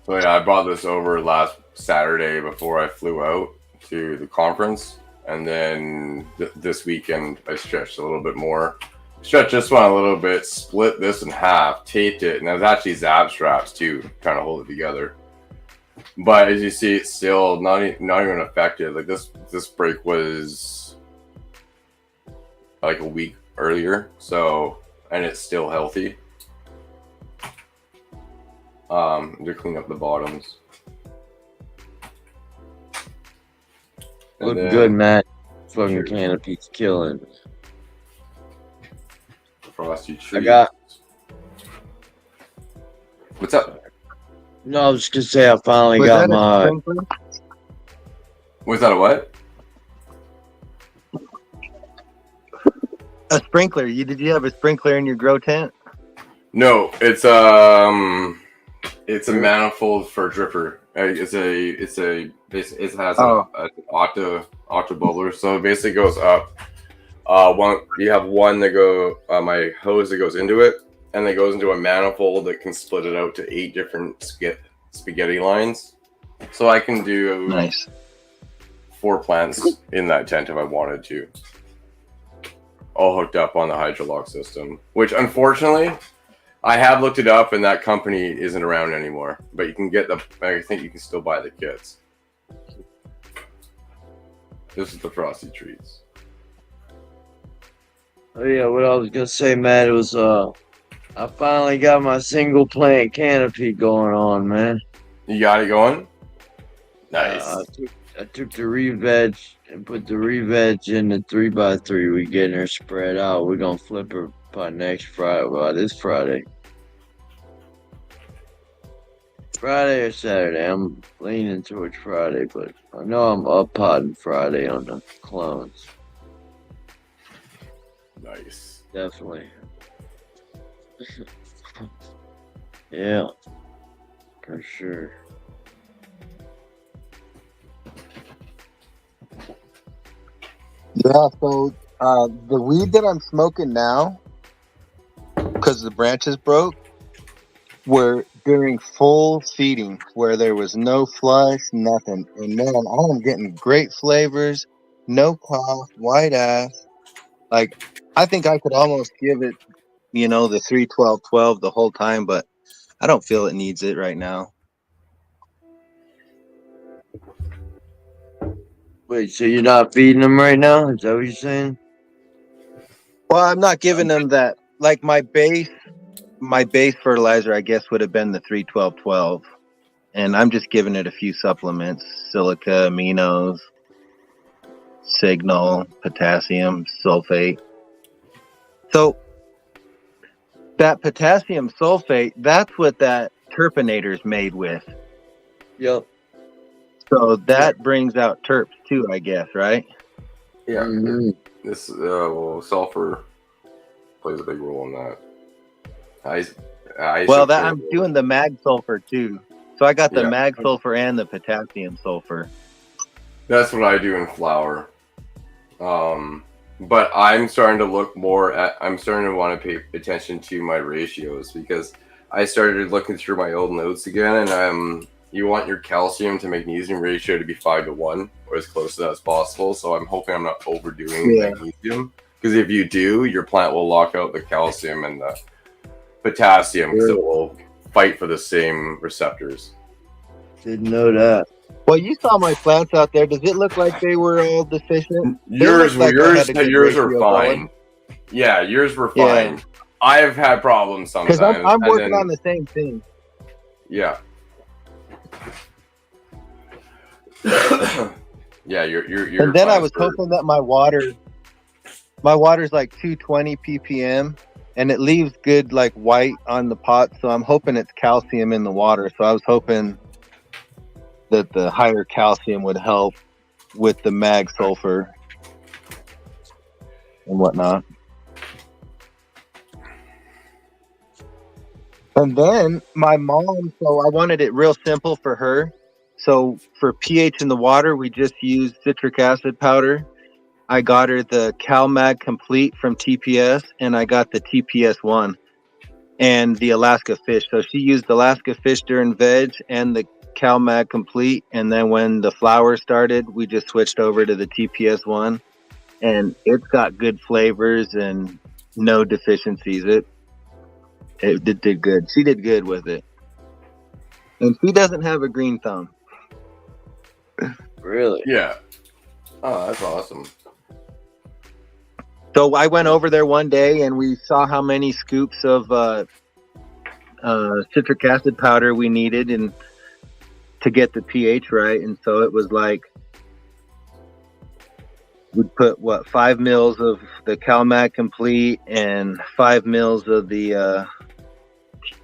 So yeah, I brought this over last Saturday before I flew out to the conference, and then this weekend I stretched a little bit more. Stretched this one a little bit, split this in half, taped it, and there's actually zap straps too, trying to hold it together. But as you see, it's still not even affected. Like this break was like a week earlier, so, and it's still healthy. To clean up the bottoms. Look good, Matt. Fucking Sure. canopy's killing. Frosty trees. What's up? No, I was just gonna say I finally Was got that a my. sprinkler? Was that a what? A sprinkler. Did you have a sprinkler in your grow tent? No, it's a manifold for dripper. It has an octa bubbler, so it basically goes up. You have one that my hose that goes into it, and it goes into a manifold that can split it out to 8 different spaghetti lines. So I can do nice 4 plants in that tent if I wanted to. All hooked up on the hydrolock system, which unfortunately I have looked it up and that company isn't around anymore. But you can get I think you can still buy the kits. This is the Frosty Treats. Oh yeah, what I was gonna say, Matt, it was I finally got my single plant canopy going on, man. You got it going? Nice. I took the re-veg and put the re-veg in the 3x3. We getting her spread out. We're gonna flip her by next Friday. Well, this Friday. Friday or Saturday. I'm leaning towards Friday, but I know I'm up potting Friday on the clones. Nice. Definitely. Yeah, for sure. Yeah, so the weed that I'm smoking now, because the branches broke, were during full seeding where there was no flush, nothing. And man, I am getting great flavors, no cough, white ass. Like, I think I could almost give it, the 3-12-12 the whole time, but I don't feel it needs it right now. Wait, so you're not feeding them right now? Is that what you're saying? Well, I'm not giving them that. Like my base fertilizer, I guess, would have been the 3-12-12. And I'm just giving it a few supplements, silica, aminos, signal, potassium, sulfate. So that potassium sulfate, that's what that terpinator is made with. Yep. So that brings out terps too, I guess, right? Yeah. Mhm. This sulfur plays a big role in that. Well, that I'm doing the mag sulfur too. So I got the mag sulfur and the potassium sulfur. That's what I do in flour. But I'm starting to look more at. I'm starting to want to pay attention to my ratios because I started looking through my old notes again, and you want your calcium to magnesium ratio to be 5-1 or as close to that as possible. So I'm hoping I'm not overdoing magnesium, because if you do, your plant will lock out the calcium and the potassium because it will fight for the same receptors. Didn't know that. Well, you saw my plants out there. Does it look like they were all deficient? Yours are fine. Going. Yeah, yours were fine. Yeah. I've had problems sometimes. Because I'm working on the same thing. Yeah. Yeah, you're. And then I was hoping that my water's like 220 ppm, and it leaves good like white on the pot. So I'm hoping it's calcium in the water. So I was hoping that the higher calcium would help with the mag sulfur and whatnot. And then my mom, so I wanted it real simple for her. So for pH in the water, we just used citric acid powder. I got her the CalMag Complete from TPS, and I got the TPS-1 and the Alaska Fish. So she used Alaska Fish during veg and the CalMag Complete, and then when the flower started, we just switched over to the TPS-1, and it's got good flavors and no deficiencies. It did good. She did good with it, and she doesn't have a green thumb. Really? Yeah. Oh, that's awesome. So I went over there one day, and we saw how many scoops of citric acid powder we needed, and to get the pH right. And so it was like we'd put 5 mils of the CalMag Complete and 5 mils of the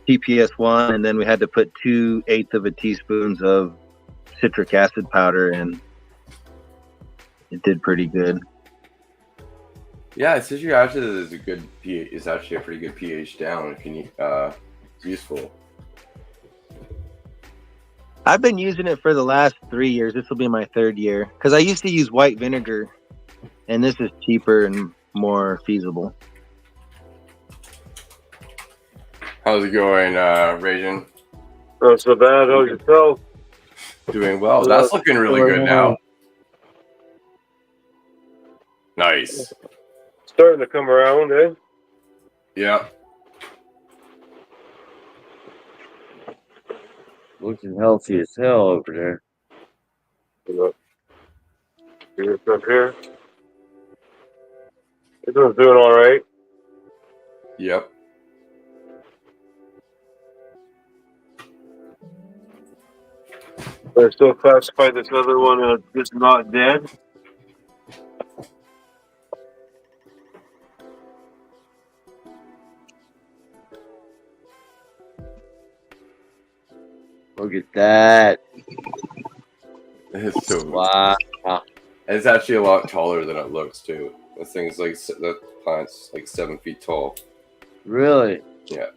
TPS-1, and then we had to put 2/8 of a teaspoons of citric acid powder, and it did pretty good. Yeah, citric acid is a good pH. It's actually a pretty good pH down if you need. It's useful. I've been using it for the last 3 years. This will be my 3rd year, because I used to use white vinegar, and this is cheaper and more feasible. How's it going, Rajan? Not so bad. How's yourself? Doing well. That's looking really good now. Nice. Starting to come around, eh? Yeah. Looking healthy as hell over there. Here's up here. This one's doing all right. Yep. I still classify this other one as just not dead. Look at that. It's so wow. It's actually a lot taller than it looks too. This thing's like that plant's like 7 feet tall. Really? Yeah.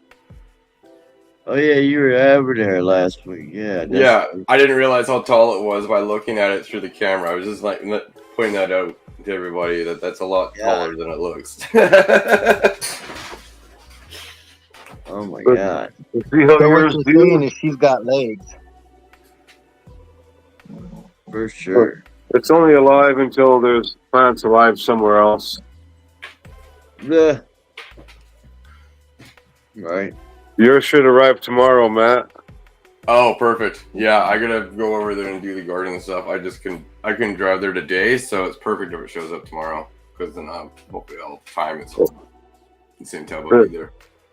Oh yeah, you were over there last week. Yeah, Yeah, I didn't realize how tall it was by looking at it through the camera. I was just like pointing that out to everybody that that's a lot taller than it looks. Oh my But- god. You see how So what yours you're saying do? is she's got legs. For sure. It's only alive until there's plants alive somewhere else. Yeah. Right. Yours should arrive tomorrow, Matt. Oh, perfect. Yeah, I gotta go over there and do the garden and stuff. I can drive there today, so it's perfect if it shows up tomorrow. Because then hopefully I'll time it so the same time I'll be there.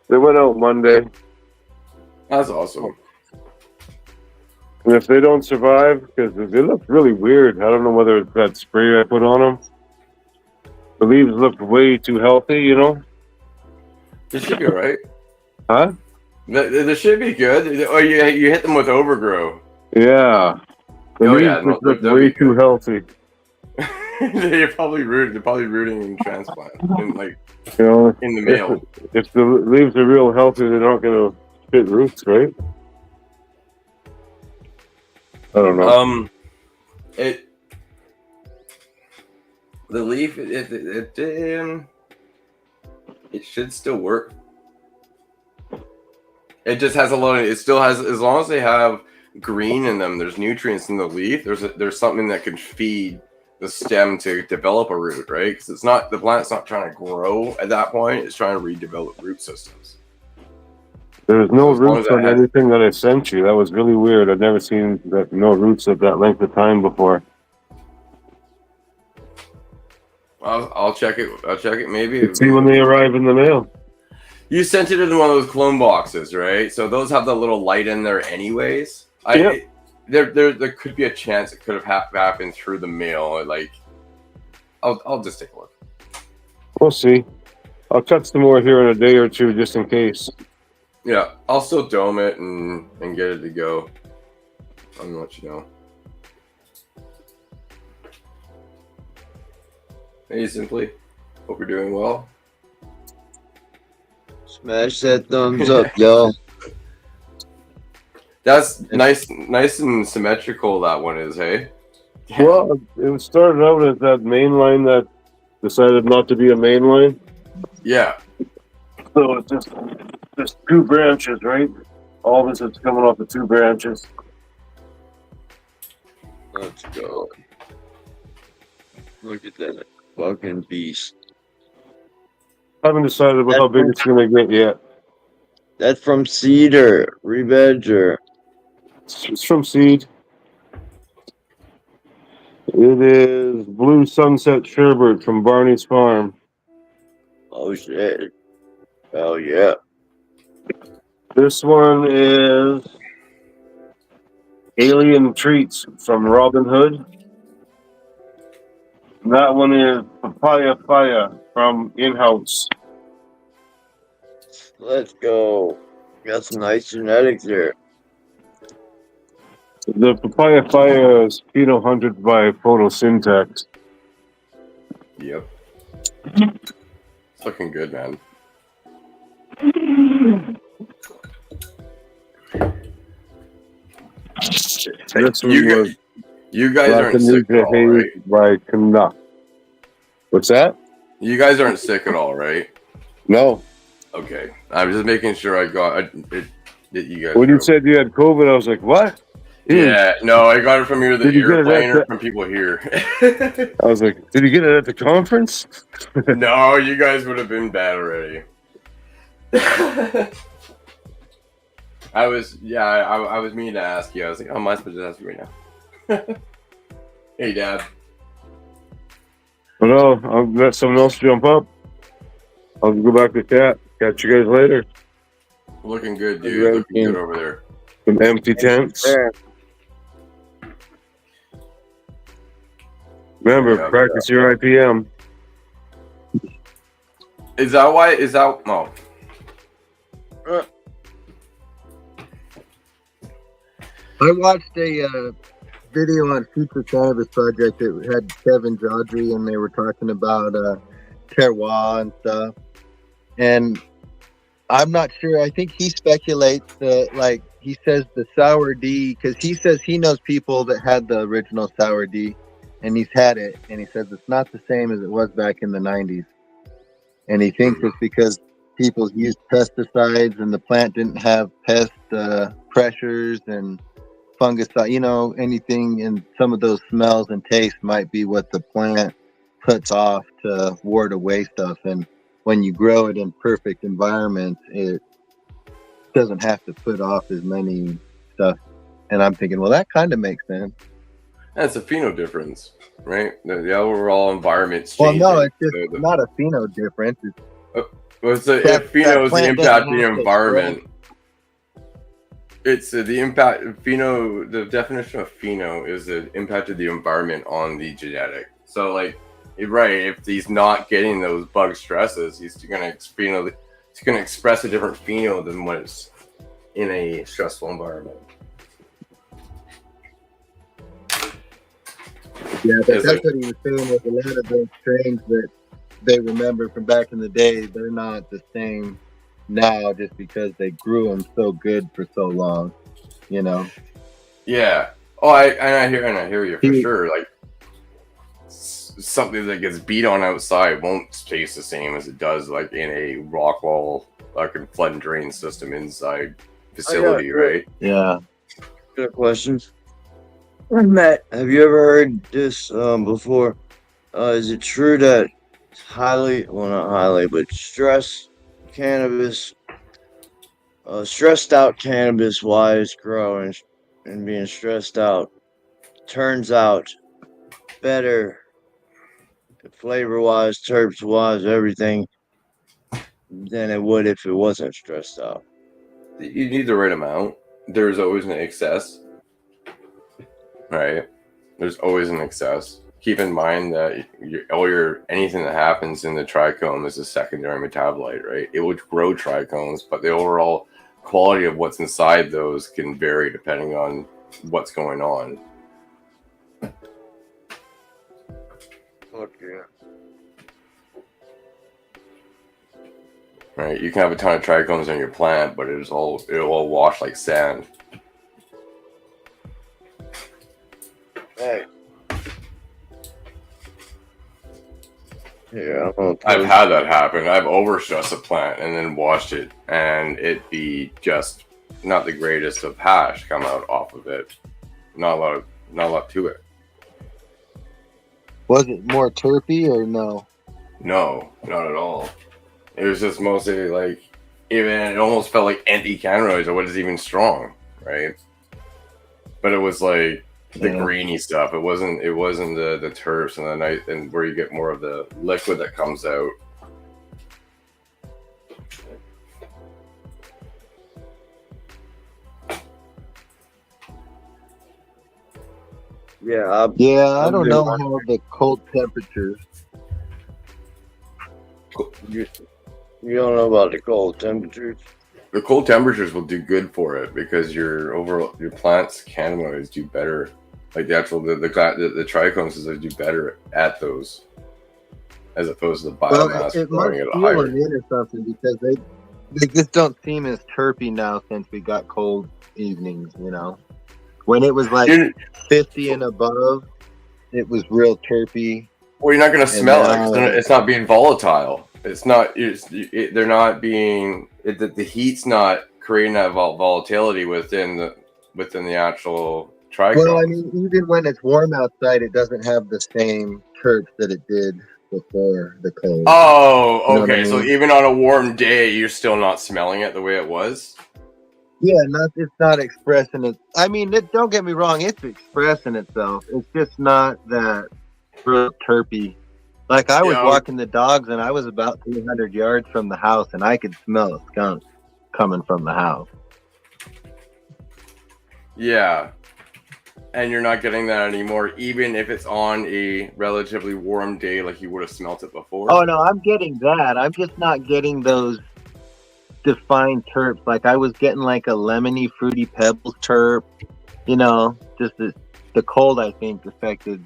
They went out Monday, That's awesome. and if they don't survive, because they look really weird. I don't know whether it's that spray I put on them. The leaves look way too healthy, you know? This should be alright. Huh? This should be good. Oh, you hit them with overgrow. Yeah. The Oh, leaves yeah, no, look they'll way be too good. healthy. They're probably rooting in transplant, in You know, in the mail. if the leaves are real healthy, they're not going to fit roots, right? I don't know. The leaf it should still work. It just has a lot of. It still has, as long as they have green in them. There's nutrients in the leaf. There's something that can feed the stem to develop a root, right? Because it's not, the plant's not trying to grow at that point. It's trying to redevelop root systems. There's no So as long roots as it on has- anything that I sent you. That was really weird. I've never seen that, no roots at that length of time before. I'll check it. I'll check it. Maybe See when they arrive in the mail. you sent it in one of those clone boxes, right? So those have the little light in there, anyways. Yep. There could be a chance it could have happened through the mail. Like, I'll just take a look. We'll see. I'll cut some more here in a day or two just in case. Yeah, I'll still dome it and get it to go. I'm gonna let you know. Hey, Simply. Hope you're doing well. Smash that thumbs up, y'all. That's nice and symmetrical, that one is, hey? Well, it started out as that main line that decided not to be a main line. Yeah. So it's just two branches, right? All this is coming off the two branches. Let's go. Look at that fucking beast. Haven't decided about how big it's gonna get yet. That's from Cedar, Revenger. It's from seed. It is Blue Sunset Sherbert from Barney's Farm. Oh shit. Oh yeah. This one is Alien Treats from Robin Hood. And that one is Papaya Fire from In-House. Let's go. Got some nice genetics there. The Papaya Fire is Pheno hunted by photosyntax. Yep. It's looking good, man. This one was You guys aren't sick at all, right? by Canuck. What's that? You guys aren't sick at all, right? No. Okay. I was just making sure I got it. That you guys. When you were- said you had COVID, I was like, what? Dude. Yeah, no, I got it from either the Did you get it airplane at or the- from people here. I was like, did you get it at the conference? No, you guys would have been bad already. I was meaning to ask you. I was like, oh, am I supposed to ask you right now? Hey, Dad. But no, I'll let someone else jump up. I'll go back to chat. Catch you guys later. Looking good, dude. Looking good over there. Some empty tents. Remember, Yeah, practice your IPM. Is that why? Is that? Oh. I watched a video on Future Cannabis Project that had Kevin Jodry, and they were talking about terroir and stuff. And I'm not sure. I think he speculates that, like, he says the sour D, because he says he knows people that had the original sour D, and he's had it, and he says it's not the same as it was back in the 90s. And he thinks it's because people used pesticides and the plant didn't have pest pressures and fungicide, anything, and some of those smells and tastes might be what the plant puts off to ward away stuff. And when you grow it in perfect environments, it doesn't have to put off as many stuff. And I'm thinking, well, that kind of makes sense. That's a pheno difference, right? The overall environment's Well, changing. no, it's just not a pheno difference. Pheno is the impact of the have to environment. It's the impact. Pheno. The definition of pheno is the impact of the environment on the genetic. So, like, right, if he's not getting those bug stresses, he's going to express a different pheno than when it's in a stressful environment. Yeah, but that's what he was saying with a lot of those strains that they remember from back in the day. They're not the same now just because they grew them so good for so long, Yeah. Oh, I hear you for sure. Like, something that gets beat on outside won't taste the same as it does like in a rock wall, like a flood and drain system inside facility, right? Yeah. Good question. Matt, have you ever heard this before? Is it true that not highly, but stressed out cannabis wise growing and being stressed out turns out better flavor wise, terps wise, everything than it would if it wasn't stressed out? You need the right amount. There's always an excess, right? There's always an excess. Keep in mind that anything that happens in the trichome is a secondary metabolite, right? It would grow trichomes, but the overall quality of what's inside those can vary depending on what's going on. Okay. Right, you can have a ton of trichomes in your plant, but it'll all wash like sand. Hey. Yeah, I've had that happen. I've overstressed a plant and then washed it, and it be just not the greatest of hash come out off of it. Not a lot to it. Was it more terpy or no? No, not at all. It was just mostly like, it almost felt like anti-cannabinoids, or what is even strong, right? But it was like the greeny stuff. It wasn't the terps and the night and where you get more of the liquid that comes out. Yeah, I don't know how the cold temperatures. You don't know about the cold temperatures? The cold temperatures will do good for it because your plant's cannabinoids do better. Like the trichomes do better at those, as opposed to the biomass growing at a higher. It must feel or something because they just don't seem as terpy now since we got cold evenings. When it was like 50 and above, it was real terpy. Well, you're not going to smell it. It's not being volatile. It's not. They're not being. The heat's not creating that volatility within the actual trichome. Well, I mean, even when it's warm outside, it doesn't have the same terps that it did before the cold. Oh, okay. So even on a warm day, you're still not smelling it the way it was. Yeah, it's not expressing it. I mean, don't get me wrong, it's expressing itself. It's just not that real terpy. Like I was walking the dogs and I was about 300 yards from the house and I could smell a skunk coming from the house. Yeah. And you're not getting that anymore, even if it's on a relatively warm day like you would have smelt it before. Oh, no, I'm getting that. I'm just not getting those defined terps. Like I was getting like a lemony, fruity pebbles terp. Just the cold, I think, affected.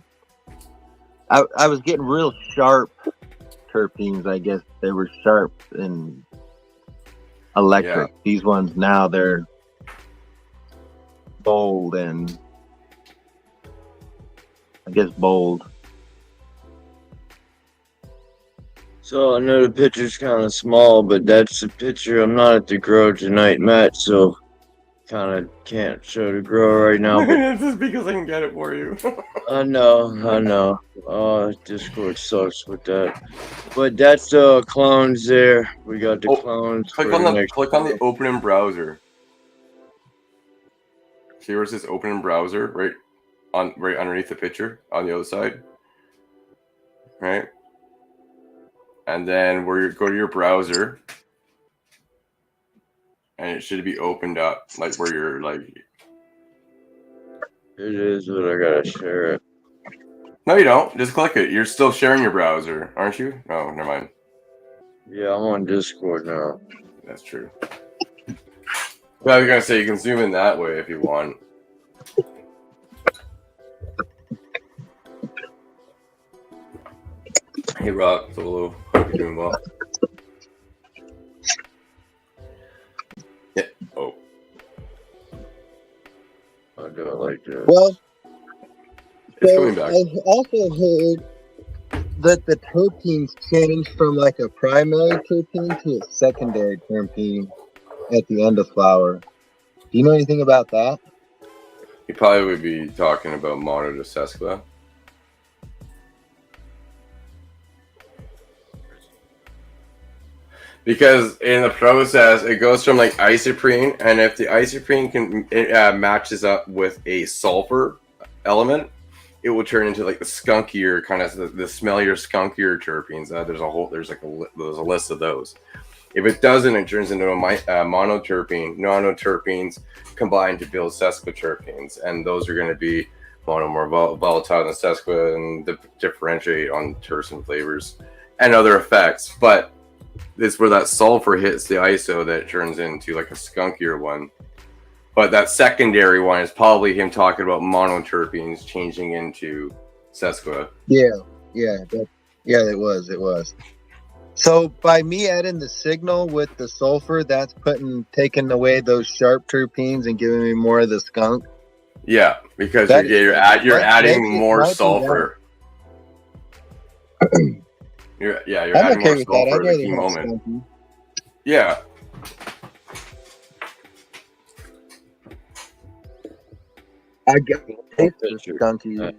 I was getting real sharp terpenes. I guess they were sharp, and electric. These ones now they're bold and I guess bold. So I know the picture's kind of small, but that's the picture. I'm not at the grow tonight, Matt, so kind of can't show the grow right now. But This is because I can get it for you. I know. Oh, Discord sucks with that. But that's clones there. We got the clones. Click for on the the next Click on the open in browser. See where it says open in browser right underneath the picture on the other side, right? And then where you go to your browser, and it should be opened up like where you're like. It is, but I gotta share it. No, you don't. Just click it. You're still sharing your browser, aren't you? No, never mind. Yeah, I'm on Discord now. That's true. Well, I was gonna say you can zoom in that way if you want. Hey, Rock, Solo. Hope you're doing well. Yeah. Oh. I'll do it like this. Well, It's so coming back. I've also heard that the terpenes changed from like a primary terpene to a secondary terpene at the end of flower. Do you know anything about that? You probably would be talking about mono to sesqua. Because in the process, it goes from like isoprene, and if the isoprene matches up with a sulfur element, it will turn into like the skunkier kind of the smellier, skunkier terpenes. There's a list of those. If it doesn't, it turns into a monoterpene. Monoterpenes combine to build sesquiterpenes, and those are going to be more volatile than sesqua and differentiate on terpene flavors and other effects. But it's where that sulfur hits the iso that it turns into like a skunkier one. But that secondary one is probably him talking about monoterpenes changing into sesqua. Yeah, it was. So by me adding the signal with the sulfur, that's taking away those sharp terpenes and giving me more of the skunk. Yeah, because you're adding more sulfur. You're adding more sulfur at a key moment. Skunky. Yeah. I get the skunky.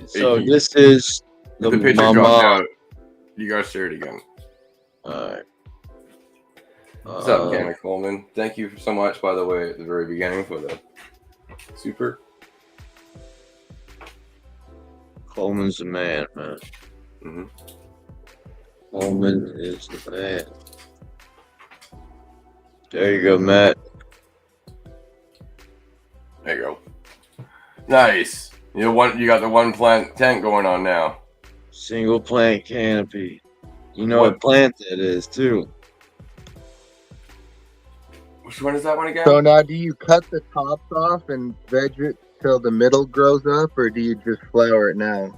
So this is the picture dropped out. You gotta share it again. Alright. What's up, Ganna Coleman? Thank you so much, by the way, at the very beginning for the super. Coleman's the man, man. Mm-hmm. Coleman is the man. There you go, Matt. There you go. Nice. You got the one plant tent going on now. Single plant canopy. You know what plant that is, too. Which one is that one again? So now, do you cut the tops off and veg it till the middle grows up, or do you just flower it now?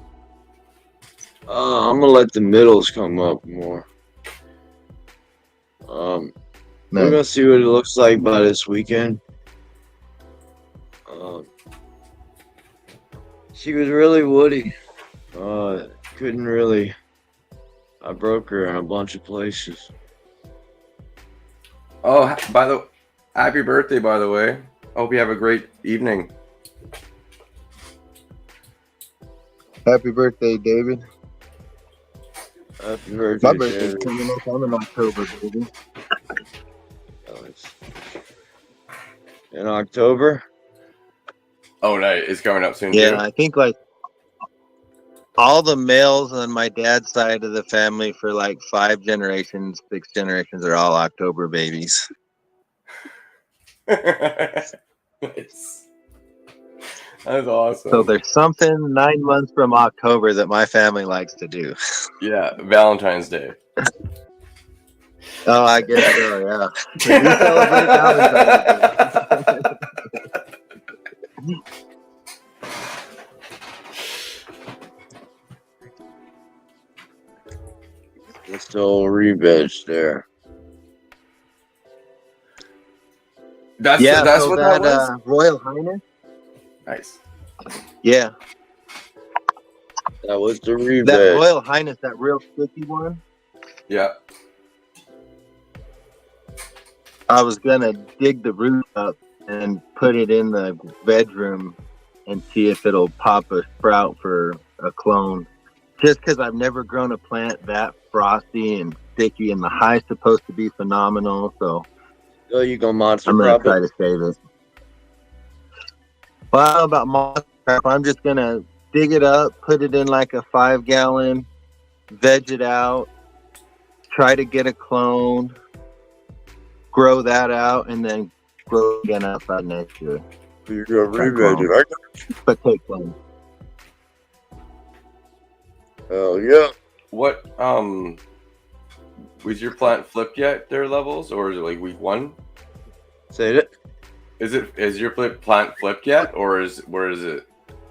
I'm gonna let the middles come up more. We're gonna see what it looks like by this weekend. She was really woody. Couldn't really. I broke her in a bunch of places. Oh, happy birthday, by the way. Hope you have a great evening. Happy birthday, David. Happy birthday, my birthday's David. coming up. I'm in October, baby. In October? Oh, nice. It's coming up soon, Yeah, too. I think like all the males on my dad's side of the family for like 5 generations, 6 generations are all October babies. Nice. That's awesome. So there's something 9 months from October that my family likes to do. Yeah, Valentine's Day. Oh, I guess so, yeah. We celebrate Valentine's Day. still re-veg there. That's so what that was. Royal Highness. Nice. Yeah, That was the that re-veg. Royal Highness, that real sticky one. Yeah. I was gonna dig the root up and put it in the bedroom and see if it'll pop a sprout for a clone. Just because I've never grown a plant that frosty and sticky, and the high's supposed to be phenomenal. So Oh, you gonna monster I'm gonna crop try it? to save it. Well, I don't know about monster crop. I'm just gonna dig it up, put it in like a 5-gallon, veg it out, try to get a clone, grow that out, and then grow again outside next year. You're gonna Try re-veg clone. it. But take clone. Hell yeah. What was your plant flipped yet? Their levels, or is it like week 1? Say it. Is your plant flipped yet, or where is it?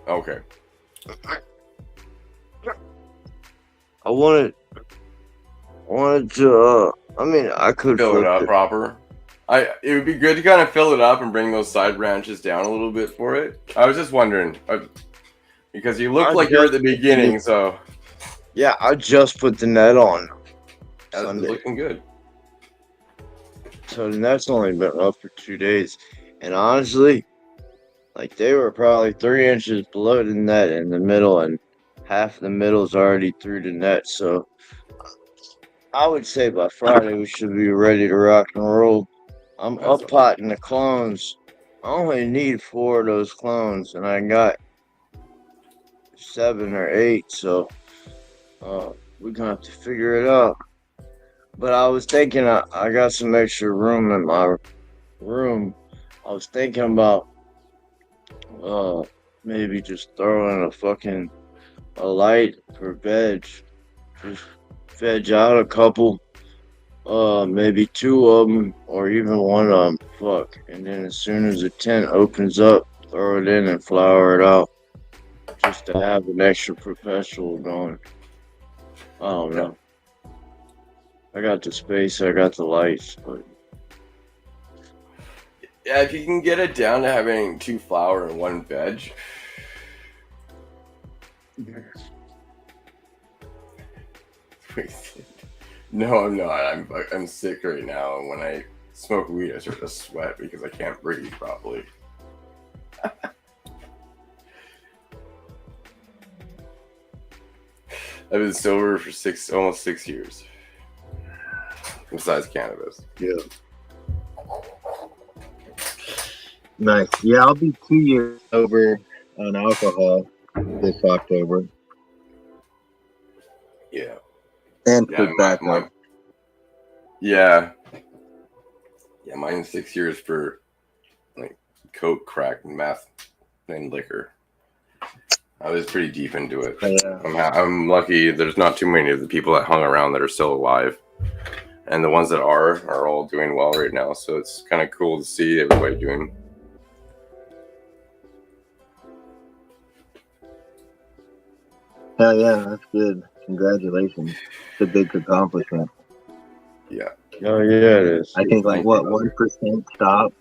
Okay. I wanted to. I mean, I could Fill it flip up proper. It would be good to kind of fill it up and bring those side branches down a little bit for it. I was just wondering because you looked like you were at the beginning, so Yeah, I just put the net on that's Sunday. looking good. So the net's only been up for 2 days, and honestly, like they were probably 3 inches below the net in the middle, and half the middle's already through the net. So I would say by Friday we should be ready to rock and roll. I'm That's up potting the clones. I only need 4 of those clones, and I got 7 or 8. So we're gonna have to figure it out. But I was thinking I got some extra room in my room. I was thinking about maybe just throwing a light for veg. Just veg out a couple, maybe 2 of them or even 1 of them. Fuck. And then as soon as the tent opens up, throw it in and flower it out. Just to have an extra perpetual going. I don't know. I got the space, I got the lights, but Yeah, if you can get it down to having 2 flower and 1 veg. No, I'm not. I'm sick right now, and when I smoke weed, I start to sweat because I can't breathe properly. I've been sober for almost 6 years. Besides cannabis. yeah. Nice. Yeah, I'll be 2 years sober on alcohol this October. Yeah. And Yeah, quit back up. Yeah, mine's 6 years for like coke, crack, meth, and liquor. I was pretty deep into it. Yeah. I'm lucky. There's not too many of the people that hung around that are still alive, and the ones that are all doing well right now. So it's kind of cool to see everybody doing. Hell yeah, that's good. Congratulations. It's a big accomplishment. Yeah. Oh yeah, it is. I think like what 1% stop.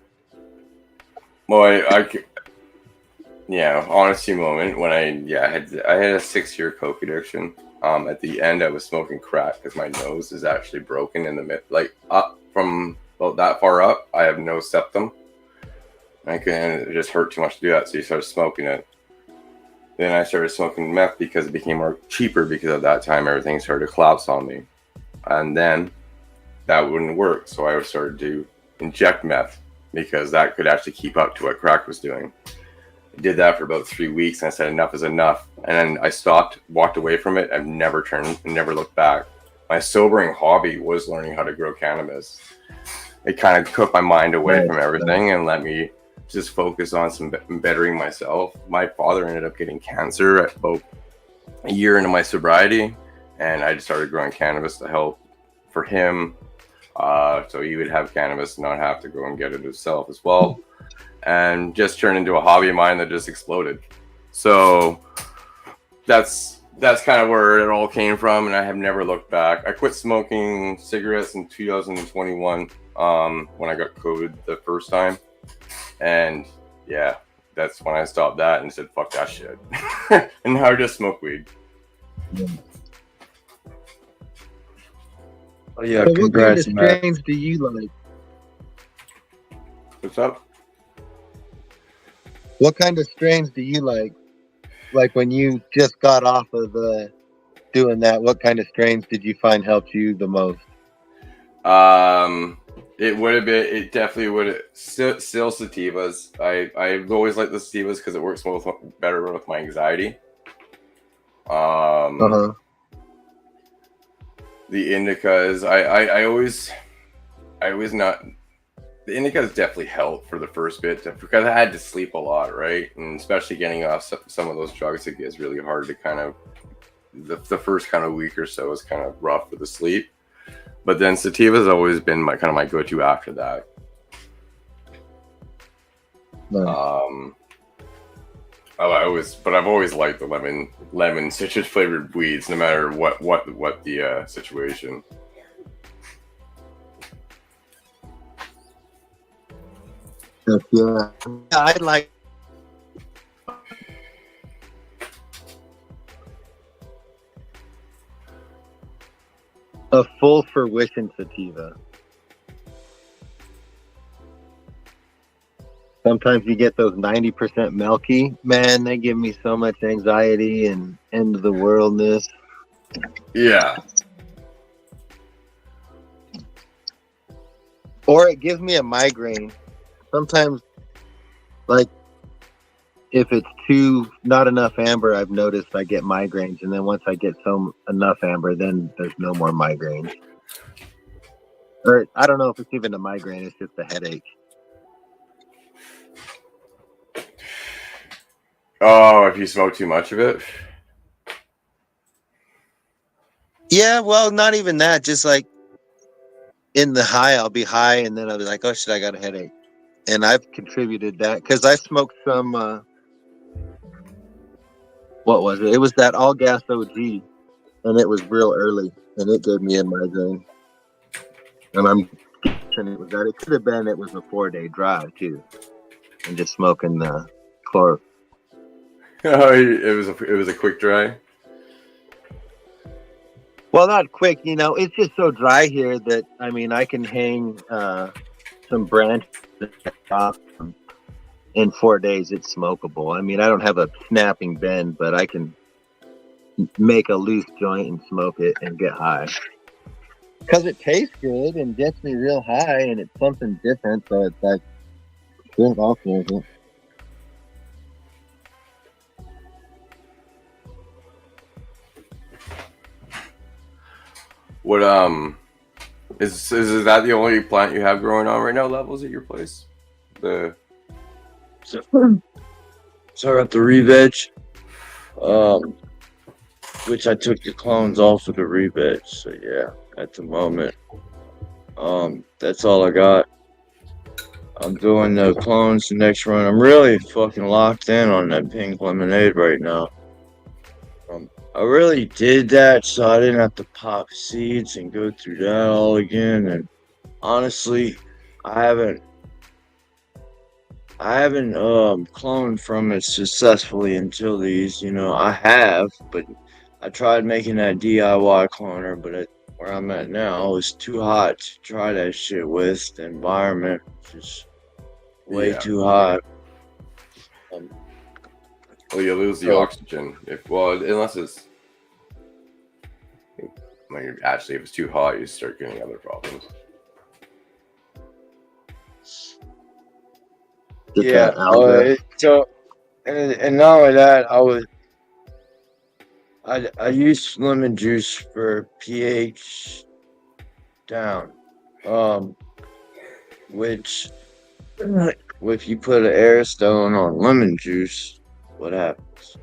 Well, honesty moment when I had a 6-year coke addiction. At the end, I was smoking crack because my nose is actually broken in the mid, like up from about that far up. I have no septum. It just hurt too much to do that, so you started smoking it. Then I started smoking meth because it became more cheaper because at that time everything started to collapse on me. And then that wouldn't work, so I started to inject meth because that could actually keep up to what crack was doing. I did that for about 3 weeks and I said enough is enough. And then I stopped, walked away from it, and never looked back. My sobering hobby was learning how to grow cannabis. It kind of took my mind away from everything and let me just focus on bettering myself. My father ended up getting cancer at about a year into my sobriety, and I just started growing cannabis to help for him, so he would have cannabis and not have to go and get it himself as well, and just turned into a hobby of mine that just exploded. So that's that's kind of where it all came from, and I have never looked back. I quit smoking cigarettes in 2021 when I got COVID the first time, and yeah, that's when I stopped that and said, fuck that shit. And now I just smoke weed. Oh yeah, So what kind of congrats, Matt. strains do you like? What's up? What kind of strains do you like? Like when you just got off of doing that, what kind of strains did you find helped you the most? It would have been. It definitely would have. Still sativas. I've always liked the sativas because it works better with my anxiety. Uh-huh. The indicas. I always not. The indicas definitely helped for the first bit because I had to sleep a lot, right? And especially getting off some of those drugs, it gets really hard to kind of. The first kind of week or so is kind of rough for the sleep. But then sativa's always been my go-to after that. Nice. I've always liked the lemon citrus flavored weeds, no matter what the situation. Yeah, I like. A full fruition sativa. Sometimes you get those 90% milky. Man, they give me so much anxiety and end of the worldness. Yeah. Or it gives me a migraine. Sometimes, like, if it's not enough amber, I've noticed I get migraines. And then once I get enough amber, then there's no more migraines. Or I don't know if it's even a migraine, it's just a headache. Oh, if you smoke too much of it? Yeah, well, not even that. Just like in the high, I'll be high and then I'll be like, oh shit, I got a headache. And I've contributed that because I smoked some, what was it? It was that all gas OG and it was real early and it gave me a migraine. And I'm guessing it was that. It could have been it was a 4-day drive too. And just smoking the chlor. Oh, it was a quick dry. Well, not quick, it's just so dry here that, I mean, I can hang some branches off. In 4 days, it's smokable. I mean, I don't have a snapping bend, but I can make a loose joint and smoke it and get high. Because it tastes good and gets me real high, and it's something different, so it's like, good, I'll smoke it. What is that the only plant you have growing on right now? Levels at your place? So I got the re-veg, which I took the clones off of the re-veg. So yeah, at the moment, that's all I got. I'm doing the clones the next run. I'm really fucking locked in on that pink lemonade right now. I really did that so I didn't have to pop seeds and go through that all again. And honestly, I haven't cloned from it successfully until these. I have, but I tried making that DIY cloner, but where I'm at now, it's too hot to try that shit with. The environment is way too hot. Well, you lose the oxygen unless it's. Actually, if it's too hot, you start getting other problems. Yeah. So, and not only that, I use lemon juice for pH down, which if you put an air stone on lemon juice, what happens?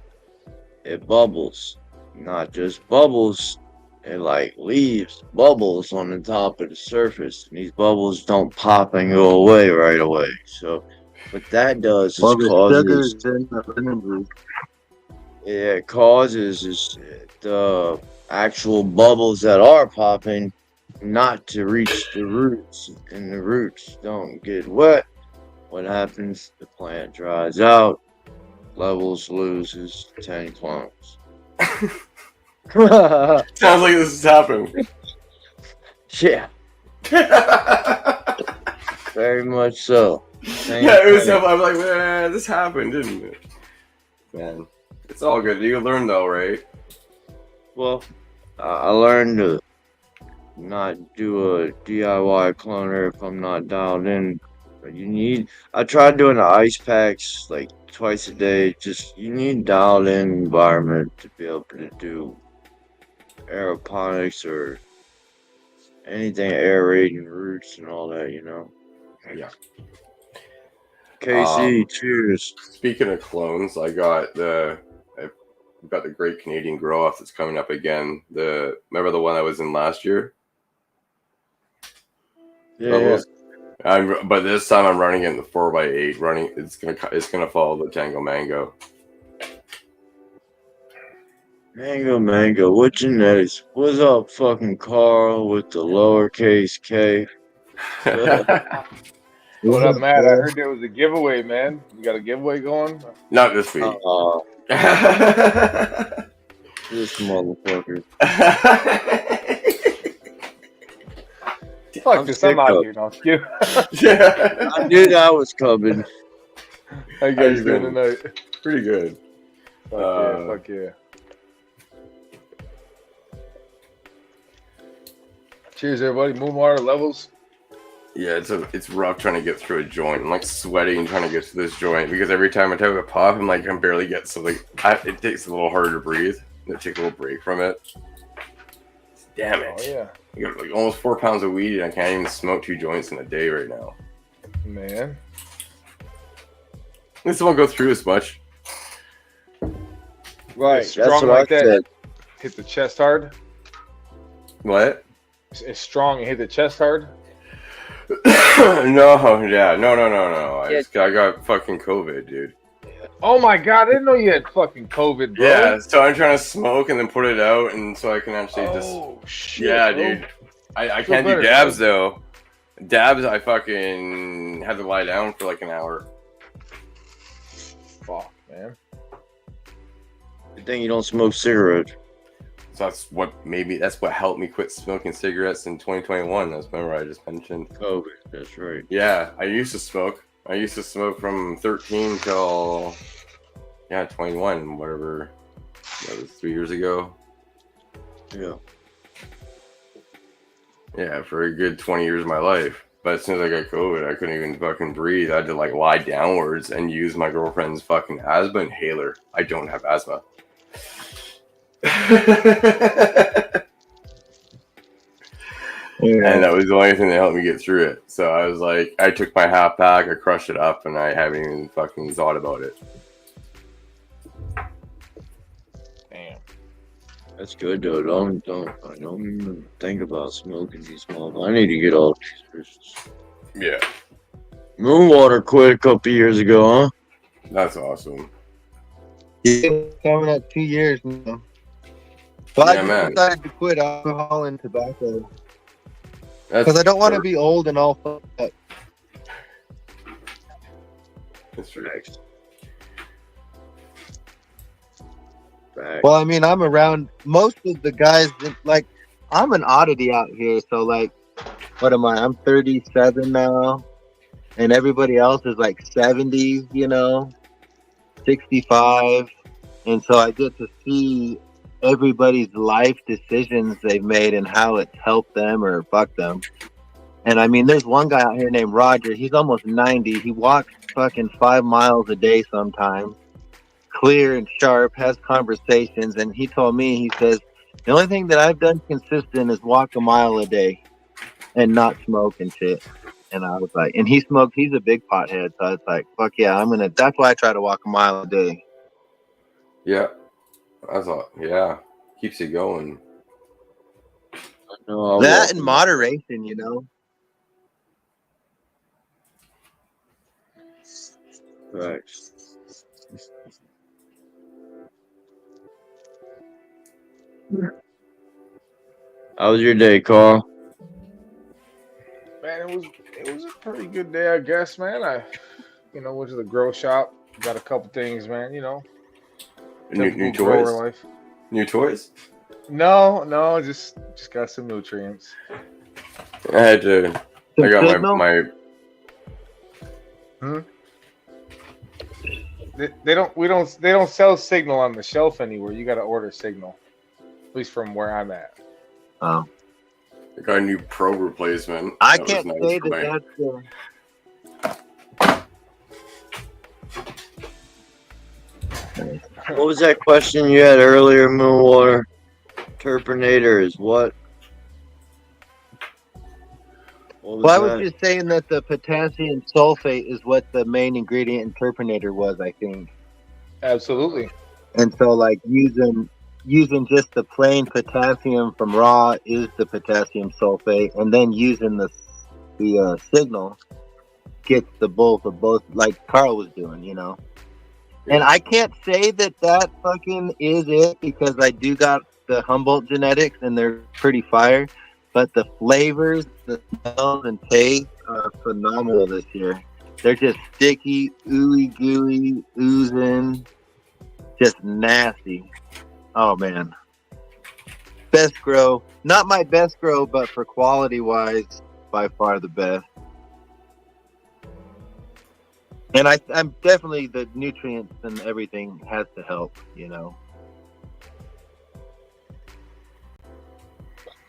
It bubbles, not just bubbles. It leaves bubbles on the top of the surface, and these bubbles don't pop and go away right away. So what that does is Well, the causes. sugars in the lemon juice. it causes is the actual bubbles that are popping not to reach the roots, and the roots don't get wet. What happens? The plant dries out, levels loses 10 clones. Sounds like this is happening. Yeah, very much so. Yeah, it was. I'm like, man, this happened, didn't it? Man, it's all good. You learn though, right? Well, I learned to not do a DIY cloner if I'm not dialed in. But I tried doing the ice packs like twice a day. Just you need dialed in environment to be able to do aeroponics or anything aerating roots and all that, Yeah. KC, cheers. Speaking of clones, I've got the Great Canadian Grow Off that's coming up again. Remember the one I was in last year? Yeah. But this time I'm running it in the 4x8. It's gonna follow the Tango Mango. Mango. What genetics? What's up, fucking Carl with the lowercase K? What up, Matt? I heard there was a giveaway, man. You got a giveaway going? Not this week. This motherfucker. Fuck this, I'm out here. No, Yeah. I knew that was coming. How you guys doing tonight? Pretty good. Fuck yeah. Cheers, everybody. Moon water levels. Yeah, it's rough trying to get through a joint. I'm like sweating trying to get to this joint because every time I take a puff, I'm like I'm barely getting something. It takes a little harder to breathe. I take a little break from it. Damn it! Oh yeah, I got like almost 4 pounds of weed and I can't even smoke 2 joints in a day right now. man. At least I won't go through as much. Right, It's that's strong what like I that. said. Hit the chest hard. What? It's strong and hit the chest hard. No. I got fucking COVID, dude. Oh my god, I didn't know you had fucking COVID, bro. Yeah, so I'm trying to smoke and then put it out, and so I can actually Oh shit. Yeah, bro. dude. I Feel can't do better, dabs though. Dabs, I fucking had to lie down for like an hour. Fuck, man. Good thing you don't smoke cigarettes. So that's what helped me quit smoking cigarettes in 2021. That's remember I just mentioned. COVID, that's right. Yeah, I used to smoke. I used to smoke from 13 till 21, whatever. That was 3 years ago. Yeah. Yeah, for a good 20 years of my life. But as soon as I got COVID, I couldn't even fucking breathe. I had to like lie downwards and use my girlfriend's fucking asthma inhaler. I don't have asthma. And that was the only thing that helped me get through it. So I was like, I took my half pack, I crushed it up, and I haven't even fucking thought about it. Damn. That's good though. I don't even think about smoking these small. I need to get all these bitches. Yeah, Moonwater quit a couple years ago, huh? that's awesome. Yeah, coming up 2 years now. But Yeah, I man. decided to quit alcohol and tobacco That's because I don't want to true. be old and all fucked up. That's true. Facts. Well, I mean, I'm around most of the guys. Like, I'm an oddity out here. So, like, what am I? I'm 37 now, and everybody else is like 70s, 65, and so I get to see everybody's life decisions they've made and how it's helped them or fucked them. And I mean, there's one guy out here named Roger. He's almost 90. He walks fucking 5 miles a day sometimes. Clear and sharp, has conversations, and he told me, he says, the only thing that I've done consistent is walk a mile a day and not smoke and shit. And I was like, and he smoked, he's a big pothead, so I was like, fuck yeah, that's why I try to walk a mile a day. Yeah, that's all. Yeah, keeps you going. No, That and moderation, Facts. How was your day, Carl? Man, it was a pretty good day, I guess, man. I went to the grow shop, got a couple things, man. New Typical grower toys? life. New toys? No, just got some nutrients. I had to. I got Signal? my They don't sell Signal on the shelf anywhere. You got to order Signal, at least from where I'm at. Oh. I got a new probe replacement. I That was can't nice say for that my- that's What was that question you had earlier, Moonwater? Terpinator is what? What was Well, I was that? just saying that the potassium sulfate is what the main ingredient in Terpinator was, I think. Absolutely. And so, like, using just the plain potassium from raw is the potassium sulfate, and then using the signal gets the both of both, like Carl was doing, you know. And I can't say that fucking is it, because I do got the Humboldt genetics and they're pretty fire, but the flavors, the smells and taste are phenomenal this year. They're just sticky, ooey gooey, oozing, just nasty. Oh man, best grow. Not my best grow, but for quality wise, by far the best. And I'm definitely, the nutrients and everything has to help, you know.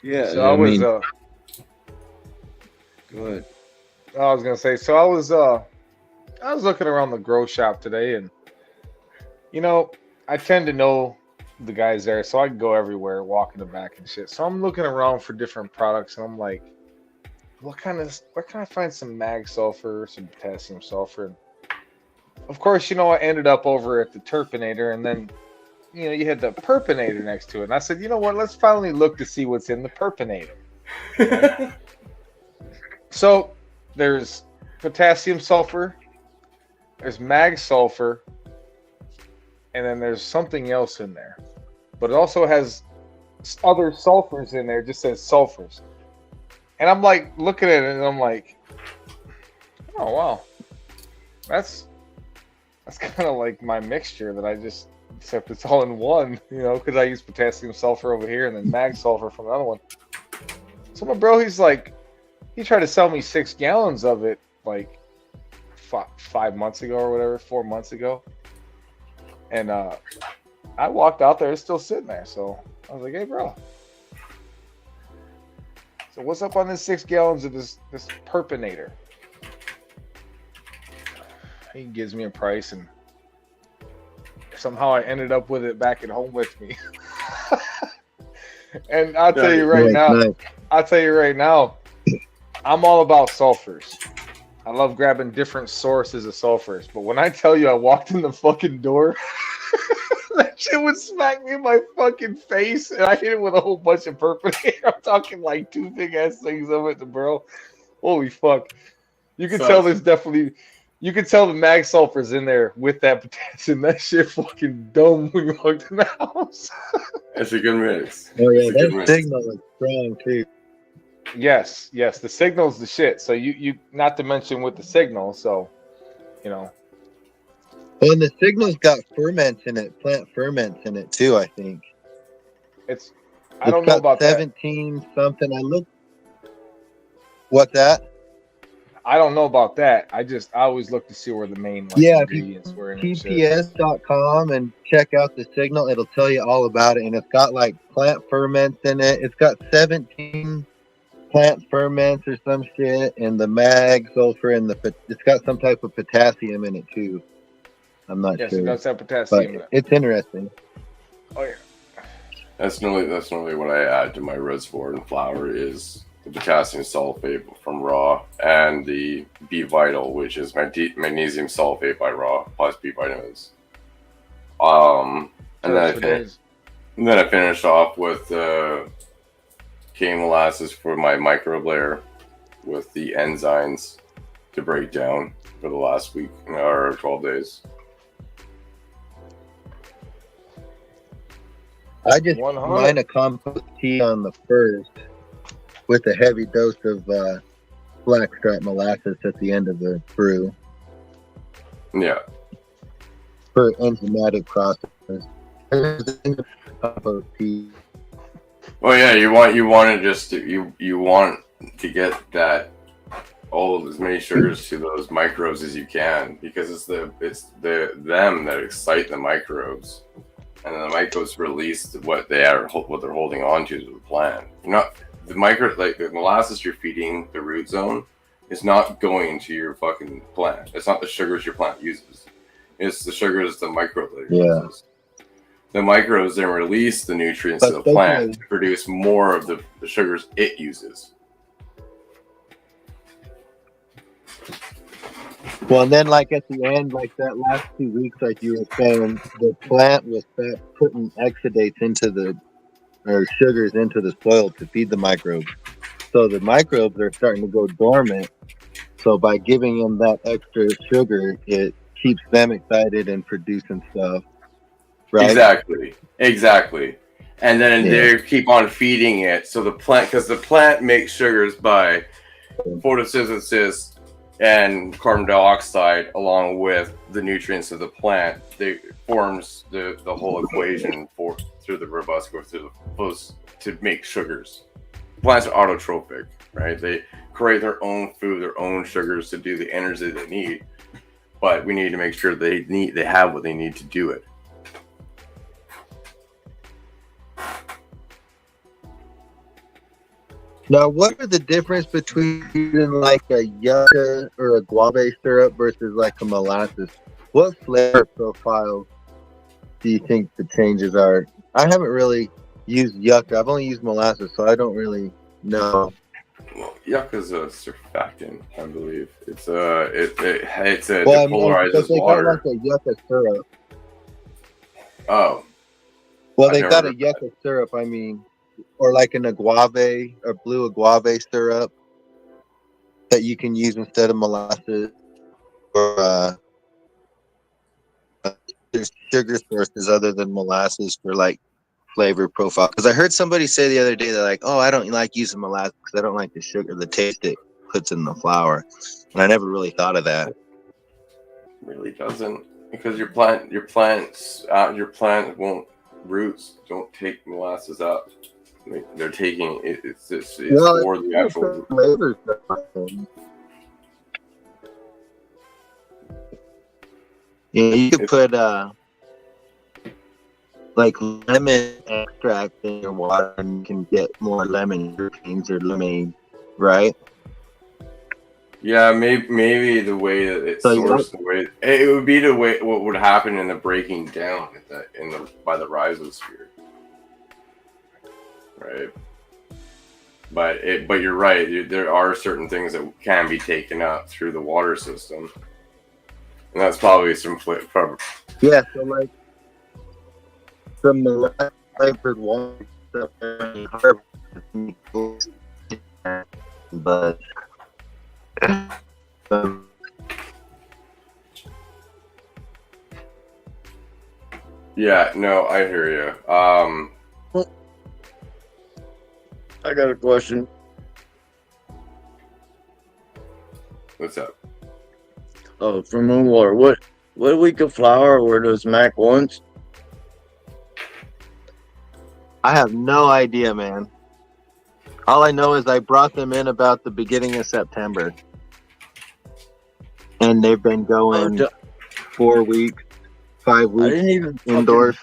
Yeah, So I was go ahead. I was gonna say, so I was looking around the grow shop today, and I tend to know the guys there, so I can go everywhere, walk in the back and shit. So I'm looking around for different products, and I'm like, where can I find some mag sulfur, some potassium sulfur? And of course, I ended up over at the Terpinator, and then you had the Perpinator next to it, and I said, you know what? Let's finally look to see what's in the Perpinator. Right? So there's potassium sulfur, there's mag sulfur, and then there's something else in there. But it also has other sulfurs in there, it just says sulfurs. And I'm like looking at it and I'm like, oh wow. That's kind of like my mixture that I just, except it's all in one, because I use potassium sulfur over here and then mag sulfur from another one. So my bro, he tried to sell me 6 gallons of it like 5 months ago or whatever, 4 months ago. And I walked out there, it's still sitting there. So I was like, hey bro, so what's up on this 6 gallons of this Perpinator? He gives me a price, and somehow I ended up with it back at home with me. And I'll tell you right now, I'm all about sulfurs. I love grabbing different sources of sulfurs. But when I tell you I walked in the fucking door, that shit would smack me in my fucking face, and I hit it with a whole bunch of Perpinator. I'm talking like 2 big ass things of it, bro. Holy fuck. You can tell there's definitely... You can tell the mag sulfur's in there with that potassium. That shit fucking dumb when you walked in the house. It's a good mix. Oh yeah, It's a good that mix. signal is strong too. Yes, the signal's the shit. So you not to mention with the signal, so Well, and the signal's got ferments in it, plant ferments in it too, I think. I don't know about 17 something. I looked. What's that? I don't know about that. I always look to see where the main ingredients were in it. TPS.com and check out the signal. It'll tell you all about it. And it's got like plant ferments in it. It's got 17 plant ferments or some shit, and the mag sulfur, and it's got some type of potassium in it too. I'm not Yes, sure. it does have potassium in But it. it's interesting. Oh yeah. That's normally what I add to my reservoir and flour is the potassium sulfate from raw and the B Vital, which is magnesium sulfate by raw plus B vitamins. And then I finished off with cane molasses for my microbe layer with the enzymes to break down for the last week or 12 days. I just 100. mine a compost tea on the first with a heavy dose of blackstrap molasses at the end of the brew Yeah. for enzymatic processes. Compost tea. Well, yeah, you want to just you want to get that all as many sugars to those microbes as you can, because it's the them that excite the microbes, and then the microbes release what they're holding on to the plant. You're not the micro like the molasses you're feeding the root zone is not going to your fucking plant. It's not the sugars your plant uses. It's the sugars the microbe that it uses. The microbes then release the nutrients to the plant to produce more of the sugars it uses. Well, and then like at the end, like that last 2 weeks, like you were saying, the plant was putting exudates into or sugars into the soil to feed the microbes. So the microbes are starting to go dormant. So by giving them that extra sugar, it keeps them excited and producing stuff. Right? Exactly. And then they keep on feeding it. So the plant, because the plant makes sugars by photosynthesis and carbon dioxide, along with the nutrients of the plant, they forms the whole equation through the robust growth through the to make sugars. Plants are autotrophic, right? They create their own food, their own sugars to do the energy they need. But we need to make sure they have what they need to do it. Now, what are the difference between like a yucca or a guava syrup versus like a molasses? What flavor profile do you think the changes are? I haven't really used yucca. I've only used molasses, so I don't really know. Well, yucca is a surfactant, I believe. It's depolarizes water. Got like a yucca syrup. Oh. Well, they got a yucca syrup. I mean, or like an agave or blue agave syrup that you can use instead of molasses. Or there's sugar sources other than molasses for like flavor profile. Because I heard somebody say the other day that like, oh, I don't like using molasses because I don't like the sugar, the taste it puts in the flour. And I never really thought of that. It really doesn't, because your plant roots don't take molasses up. They're taking it. It's for the actual flavors. Yeah, you could put like lemon extract in your water, and you can get more lemon greens or lemonade, right? Yeah, maybe the way that it's sourced, the way it would be the way what would happen in the breaking down by the rhizosphere, right? But you're right. There are certain things that can be taken up through the water system, and that's probably some flavor. Yeah, so like from the flavored water stuff, but yeah, no, I hear you. I got a question. What's up? Oh, from Moonwater. What week of flower were those Mac ones? I have no idea, man. All I know is I brought them in about the beginning of September, and they've been going 4 weeks, 5 weeks. I didn't even indoors.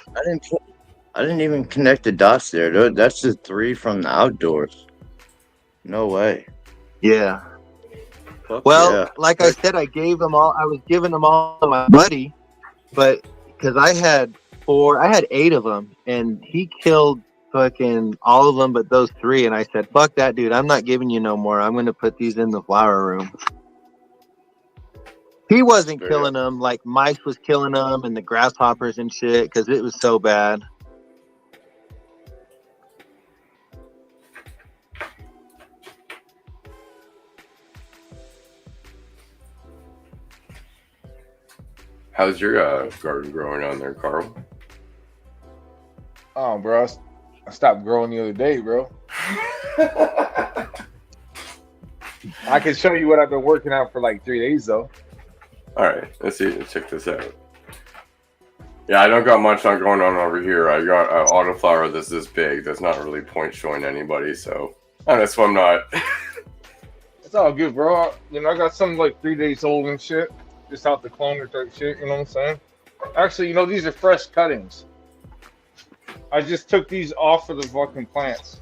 I didn't even connect the dots there. That's the 3 from the outdoors. No way. Yeah. Fuck well, yeah. Like I said, I was giving them all to my buddy, but because I had 8 of them, and he killed fucking all of them but those 3, and I said, fuck that, dude, I'm not giving you no more. I'm going to put these in the flower room. He wasn't killing them, like mice was killing them and the grasshoppers and shit, because it was so bad. How's your garden growing on there, Carl? Oh, bro, I stopped growing the other day, bro. I can show you what I've been working out for like 3 days, though. All right, let's see. Let's check this out. Yeah, I don't got much on going on over here. I got an autoflower that's this big. That's not really point showing anybody, so that's why I'm not. It's all good, bro. You know, I got some like 3 days old and shit, just out the cloner type shit. You know what I'm saying? Actually, you know, these are fresh cuttings. I just took these off of the fucking plants.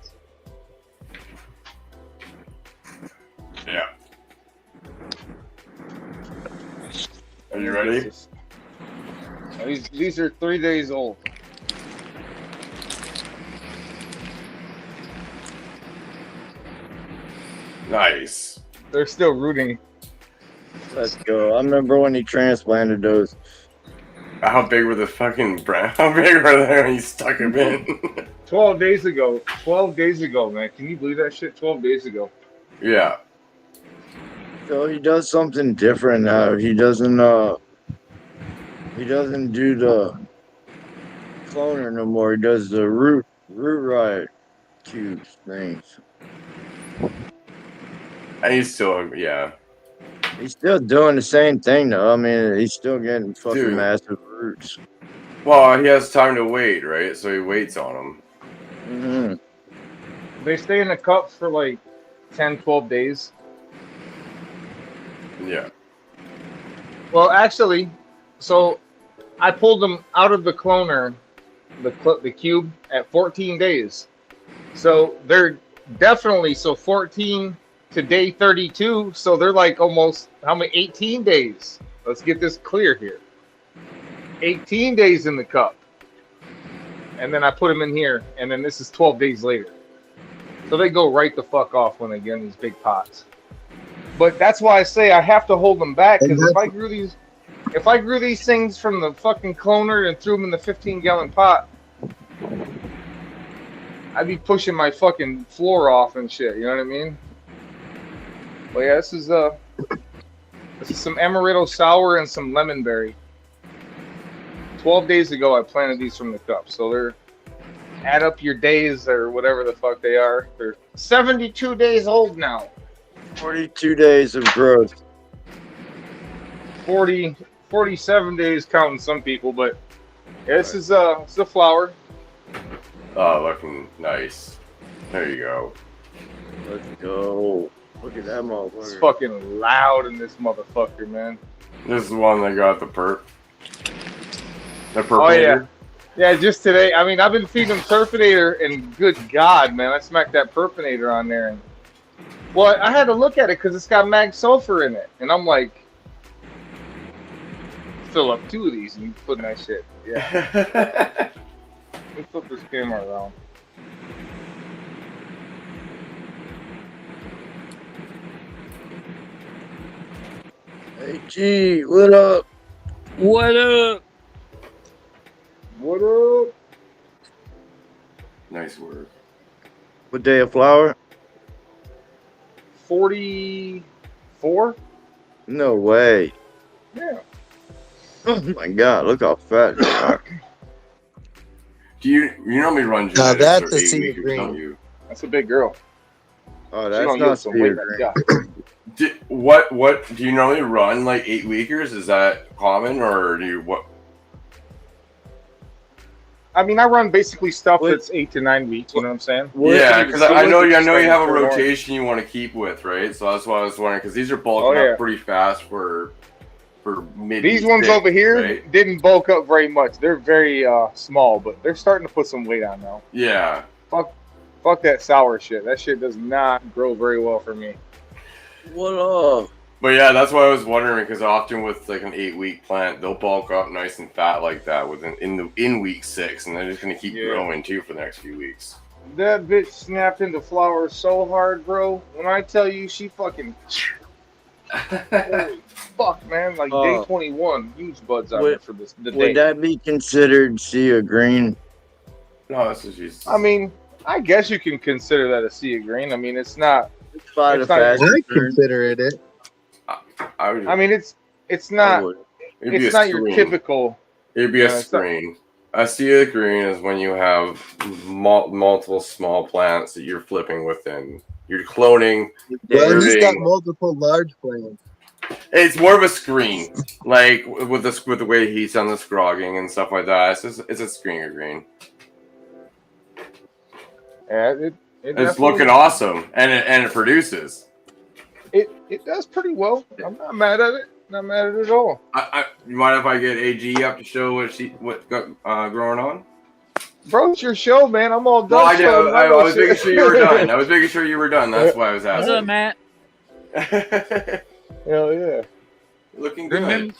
Yeah. Are you ready? These are 3 days old. Nice. They're still rooting. Let's go. I remember when he transplanted those. How big were the fucking brown? How big were they when you stuck them in? 12 days ago. 12 days ago, man. Can you believe that shit? 12 days ago. Yeah. So he does something different now. He doesn't do the cloner no more. He does the root ride cubes things. And he's still, yeah. He's still doing the same thing though. I mean, he's still getting fucking Dude. massive roots. Well, he has time to wait, right? So he waits on them. Mm-hmm. They stay in the cups for like 10, 12 days. Yeah. Well, actually, so I pulled them out of the cloner, the cube, at 14 days. So they're definitely 14 to day 32. So they're like almost how many? 18 days. Let's get this clear here. 18 days in the cup, and then I put them in here, and then this is 12 days later. So they go right the fuck off when they get in these big pots. But that's why I say I have to hold them back, because if I grew these things from the fucking cloner and threw them in the 15-gallon pot, I'd be pushing my fucking floor off and shit. You know what I mean? But yeah, this is some amaretto sour and some lemon berry. 12 days ago, I planted these from the cup, so they're add up your days or whatever the fuck they are. They're 72 days old now. 42 days of growth. 47 days counting some people, but yeah, this is a flower. Oh, looking nice. There you go. Let's go. Look at that motherfucker. It's fucking loud in this motherfucker, man. This is the one that got the perp. The purple. Oh yeah, yeah. Just today, I mean, I've been feeding them Turpinator, and good God, man, I smacked that Purpinator on there, and well, I had to look at it because it's got mag sulfur in it, and I'm like, fill up 2 of these and you put in that shit. Yeah. Let me flip this camera around. Hey G, what up? What up? What up? Nice work. What day of flower? 44? No way. Yeah. Oh my god, look how fat you are. Do you normally run Now genetics that's or a 8 sea weekers, green. don't you? That's a big girl. Oh, She that's don't not yield some weight spear like green. that. What do you normally run like 8 weekers? Is that common or do you what? I mean, I run basically stuff What? that's 8 to 9 weeks. You know what I'm saying? What? Yeah, because I know you have a Turn orange. rotation you want to keep with, right? So that's why I was wondering because these are bulking Oh, yeah. up pretty fast for mid. These ones over here right? didn't bulk up very much. They're very small, but they're starting to put some weight on now. Yeah. Fuck that sour shit. That shit does not grow very well for me. What up? But yeah, that's why I was wondering because often with like an 8-week plant, they'll bulk up nice and fat like that in week 6, and they're just gonna keep growing too for the next few weeks. That bitch snapped into flower so hard, bro. When I tell you, she fucking holy fuck, man! Like day 21, huge buds on there for the day. Would that be considered sea of green? No, that's what she's. I mean, I guess you can consider that a sea of green. I mean, it's not. It's by the It's not- fast I turn. consider it. I would. I mean, it's I not. would. it'd be It's a not your screen. typical. It'd be a it's not- screen. Acetic green is when you have multiple small plants that you're flipping within. You're cloning. Well, he's got Rooting. multiple large plants. It's more of a screen, like with the way he's done the scrogging and stuff like that. It's a screen of green. Yeah, it It's definitely, looking awesome, and it produces. it does pretty well. I'm not mad at it. Not mad at it at all. You mind if I get AG up to show what got growing on? Bro, it's your show, man. I'm all done. Well, I did. showing my I little was making shit. sure you were done. I was making sure you were done. That's why I was What's up, asking. Matt? Hell yeah. Looking good.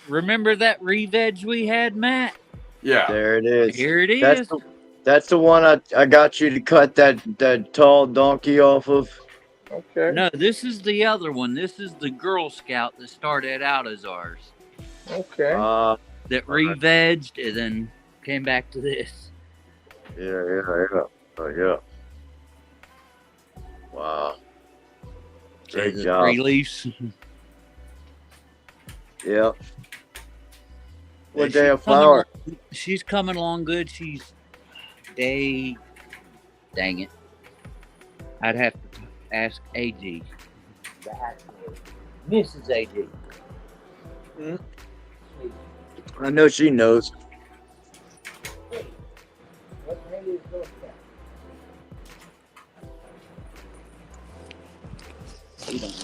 Remember that re-veg we had, Matt? Yeah. There it is. Here it is. That's the one I got you to cut that tall donkey off of. Okay. No, this is the other one. This is the Girl Scout that started out as ours. Okay. That re-vegged and then came back to this. Yeah. Oh, yeah. Wow. Great As a job. release. Yeah. What She's day of coming flower? She's coming along good. She's dang it. I'd have to ask AG. Mrs. AG. I know she knows. What day is Girl Scout? You don't know.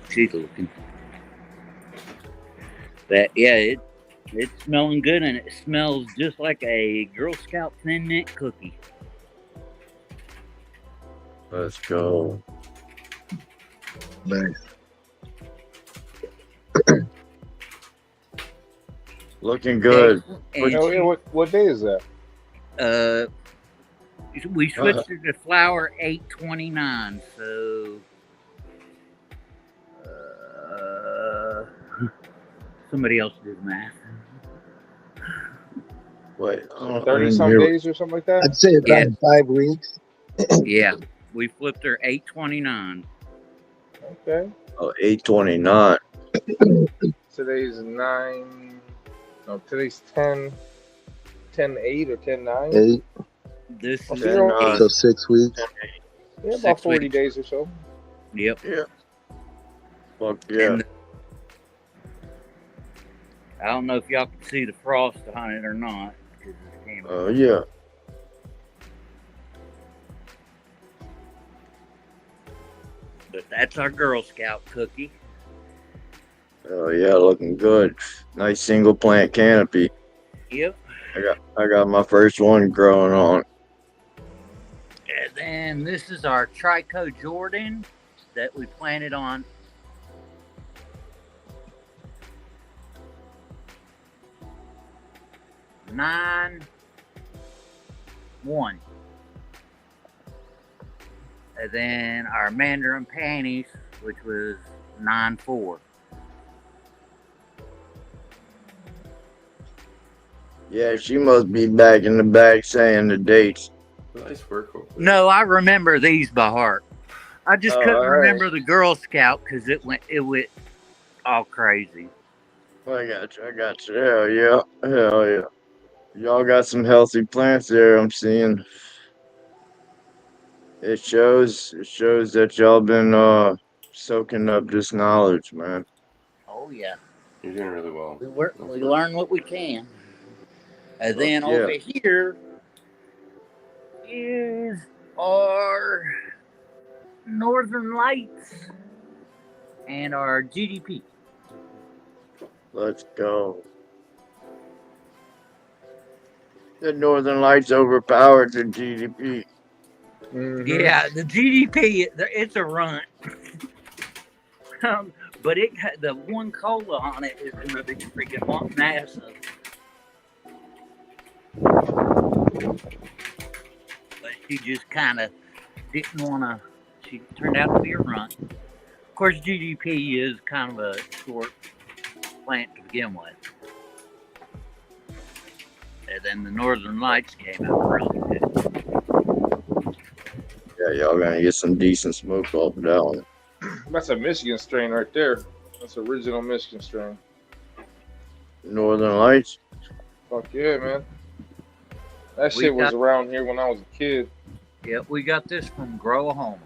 She's looking. But yeah, it's smelling good, and it smells just like a Girl Scout Thin Mint cookie. Let's go. Nice. Looking good. And Hell yeah. What day is that? we switched her to flower 829, so somebody else did math. Wait, 30 some days or something like that? I'd say about Yeah. 5 weeks. Yeah, we flipped her 829. Okay. Oh, 829. Today's 9. No, today's 10. 10-8 or 10-9? 8, This is Okay, you're eight. so 6 weeks. Yeah, about 6 40 weeks. days or so. Yep. Fuck yeah. And I don't know if y'all can see the frost on it or not. Because of the camera. Oh, yeah. But that's our Girl Scout cookie. Oh, yeah, looking good. Nice single plant canopy. Yep. I got my first one growing on. And then this is our Tricome Jordan that we planted on. Nine one. And then our Mandarin Panties, which was 9-4. Yeah, she must be back in the bag saying the dates. Nice work. Hopefully. No, I remember these by heart. I just Oh, couldn't all right. remember the Girl Scout because it went all crazy. I got you. Hell yeah. Y'all got some healthy plants there, I'm seeing. It shows that y'all been soaking up this knowledge, man. Oh yeah, You're doing really well. we learn what we can. And then Yeah. over here is our Northern Lights and our GDP. Let's go. The Northern Lights overpowered the GDP. Mhm. Yeah, the GDP, it's a runt. But the one cola on it is going to be freaking massive. But she just kind of didn't want to. She turned out to be a runt. Of course, GDP is kind of a short plant to begin with. And then the Northern Lights came out really good. Yeah, y'all gonna get some decent smoke off of that one. That's a Michigan strain right there. That's original Michigan strain. Northern Lights. Fuck yeah, man. That We shit was got- around here when I was a kid. Yeah, we got this from Growahoma.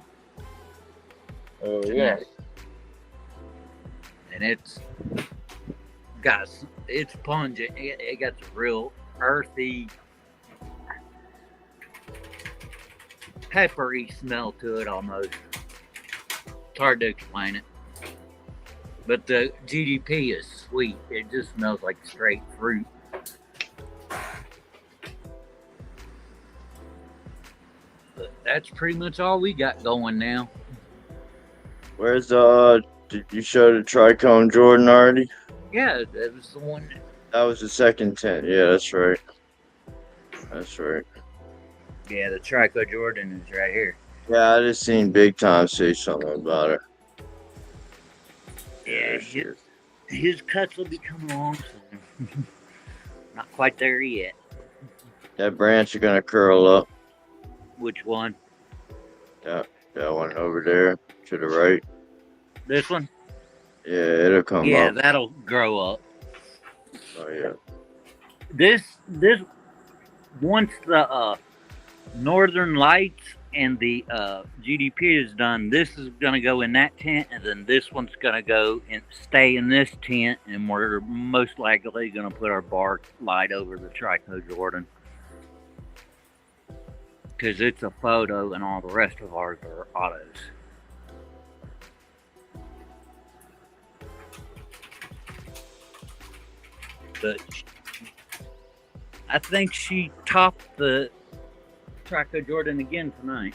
Oh yeah. And it's pungent. It got a real earthy, peppery smell to it almost. It's hard to explain it. But the GDP is sweet. It just smells like straight fruit. But that's pretty much all we got going now. Where's did you show the Tricome Jordan already? Yeah, that was the one. That was the second tent. Yeah, that's right. That's right. Yeah, the Trico Jordan is right here. Yeah, I just seen Big Time say something about it. Yeah, shit. his cuts will be coming along soon. Not quite there yet. That branch is gonna curl up. Which one? That one over there to the right. This one? Yeah, it'll come Yeah, up. that'll grow up. Oh yeah. This once the Northern Lights and the GDP is done, this is gonna go in that tent, and then this one's gonna go and stay in this tent, and we're most likely gonna put our bar light over the Trico Jordan. Because it's a photo and all the rest of ours are autos. But I think she topped the Trico Jordan again tonight.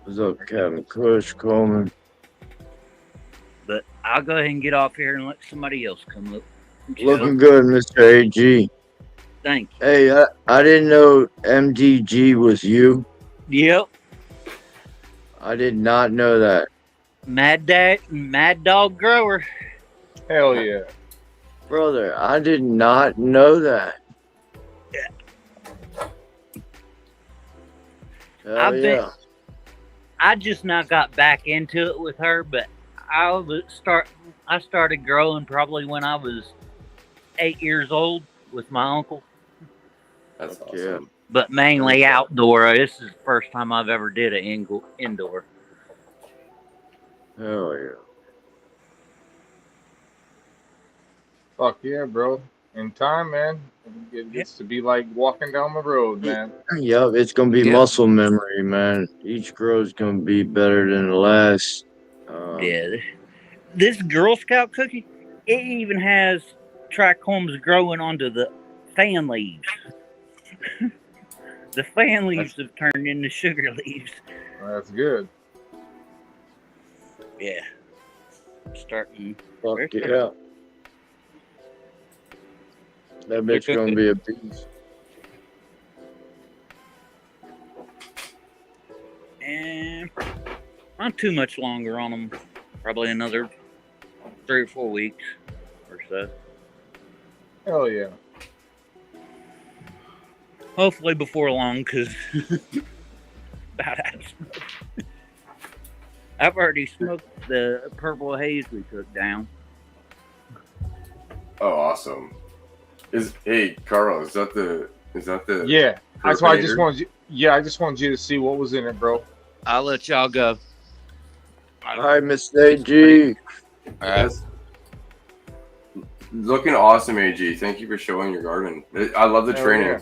What's up, Captain Kush Coleman? But I'll go ahead and get off here and let somebody else come up. Looking good, Mr. AG. Thank you. Hey, I didn't know MDG was you. Yep. I did not know that. Mad Dog Grower. Hell yeah. Brother, I did not know that. Yeah. Hell yeah. I just now got back into it with her, but I started growing probably when I was 8 years old with my uncle, That's Fuck awesome. but mainly outdoor. This is the first time I've ever did an indoor. Hell yeah. Fuck yeah, bro. In time, man. It gets to be like walking down the road, man. Yep, it's gonna be Yeah. muscle memory, man. Each grow's gonna be better than the last. Yeah. This Girl Scout cookie, it even has trichomes growing onto the fan leaves. The fan leaves have turned into sugar leaves. That's good. Yeah. Starting. Fuck Where's yeah. That bitch gonna be a beast. And not too much longer on them. Probably another 3 or 4 weeks or so. Hell yeah. Hopefully before long, because about out of smoke. I've already smoked the purple haze we took down. Oh, awesome. Hey Carl, is that the Yeah. That's why I just Perforator? wanted you. Yeah, I just wanted you to see what was in it, bro. I'll let y'all go. All right, Mr. AG. Yes. Looking awesome, AG. Thank you for showing your garden. I love the Hell training. yeah.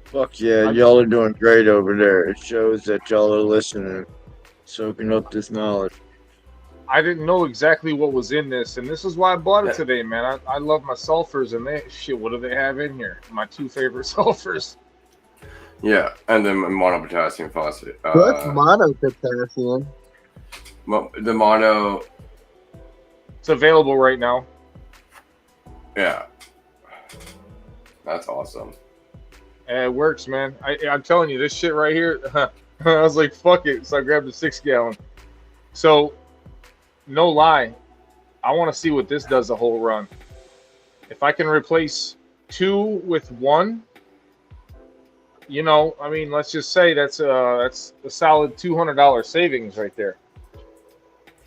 Fuck yeah, y'all are doing great over there. It shows that y'all are listening, soaking up this knowledge. I didn't know exactly what was in this, and this is why I bought it today, man. I love my sulfurs, and what do they have in here? My 2 favorite sulfurs. Yeah, and then monopotassium phosphate. What's monopotassium? The mono, It's available right now. yeah. That's awesome. And it works, man. I'm telling you, this shit right here, I was like, fuck it. So I grabbed a 6-gallon. So, no lie, I want to see what this does a whole run. If I can replace 2 with 1, you know, I mean, let's just say that's a solid $200 savings right there.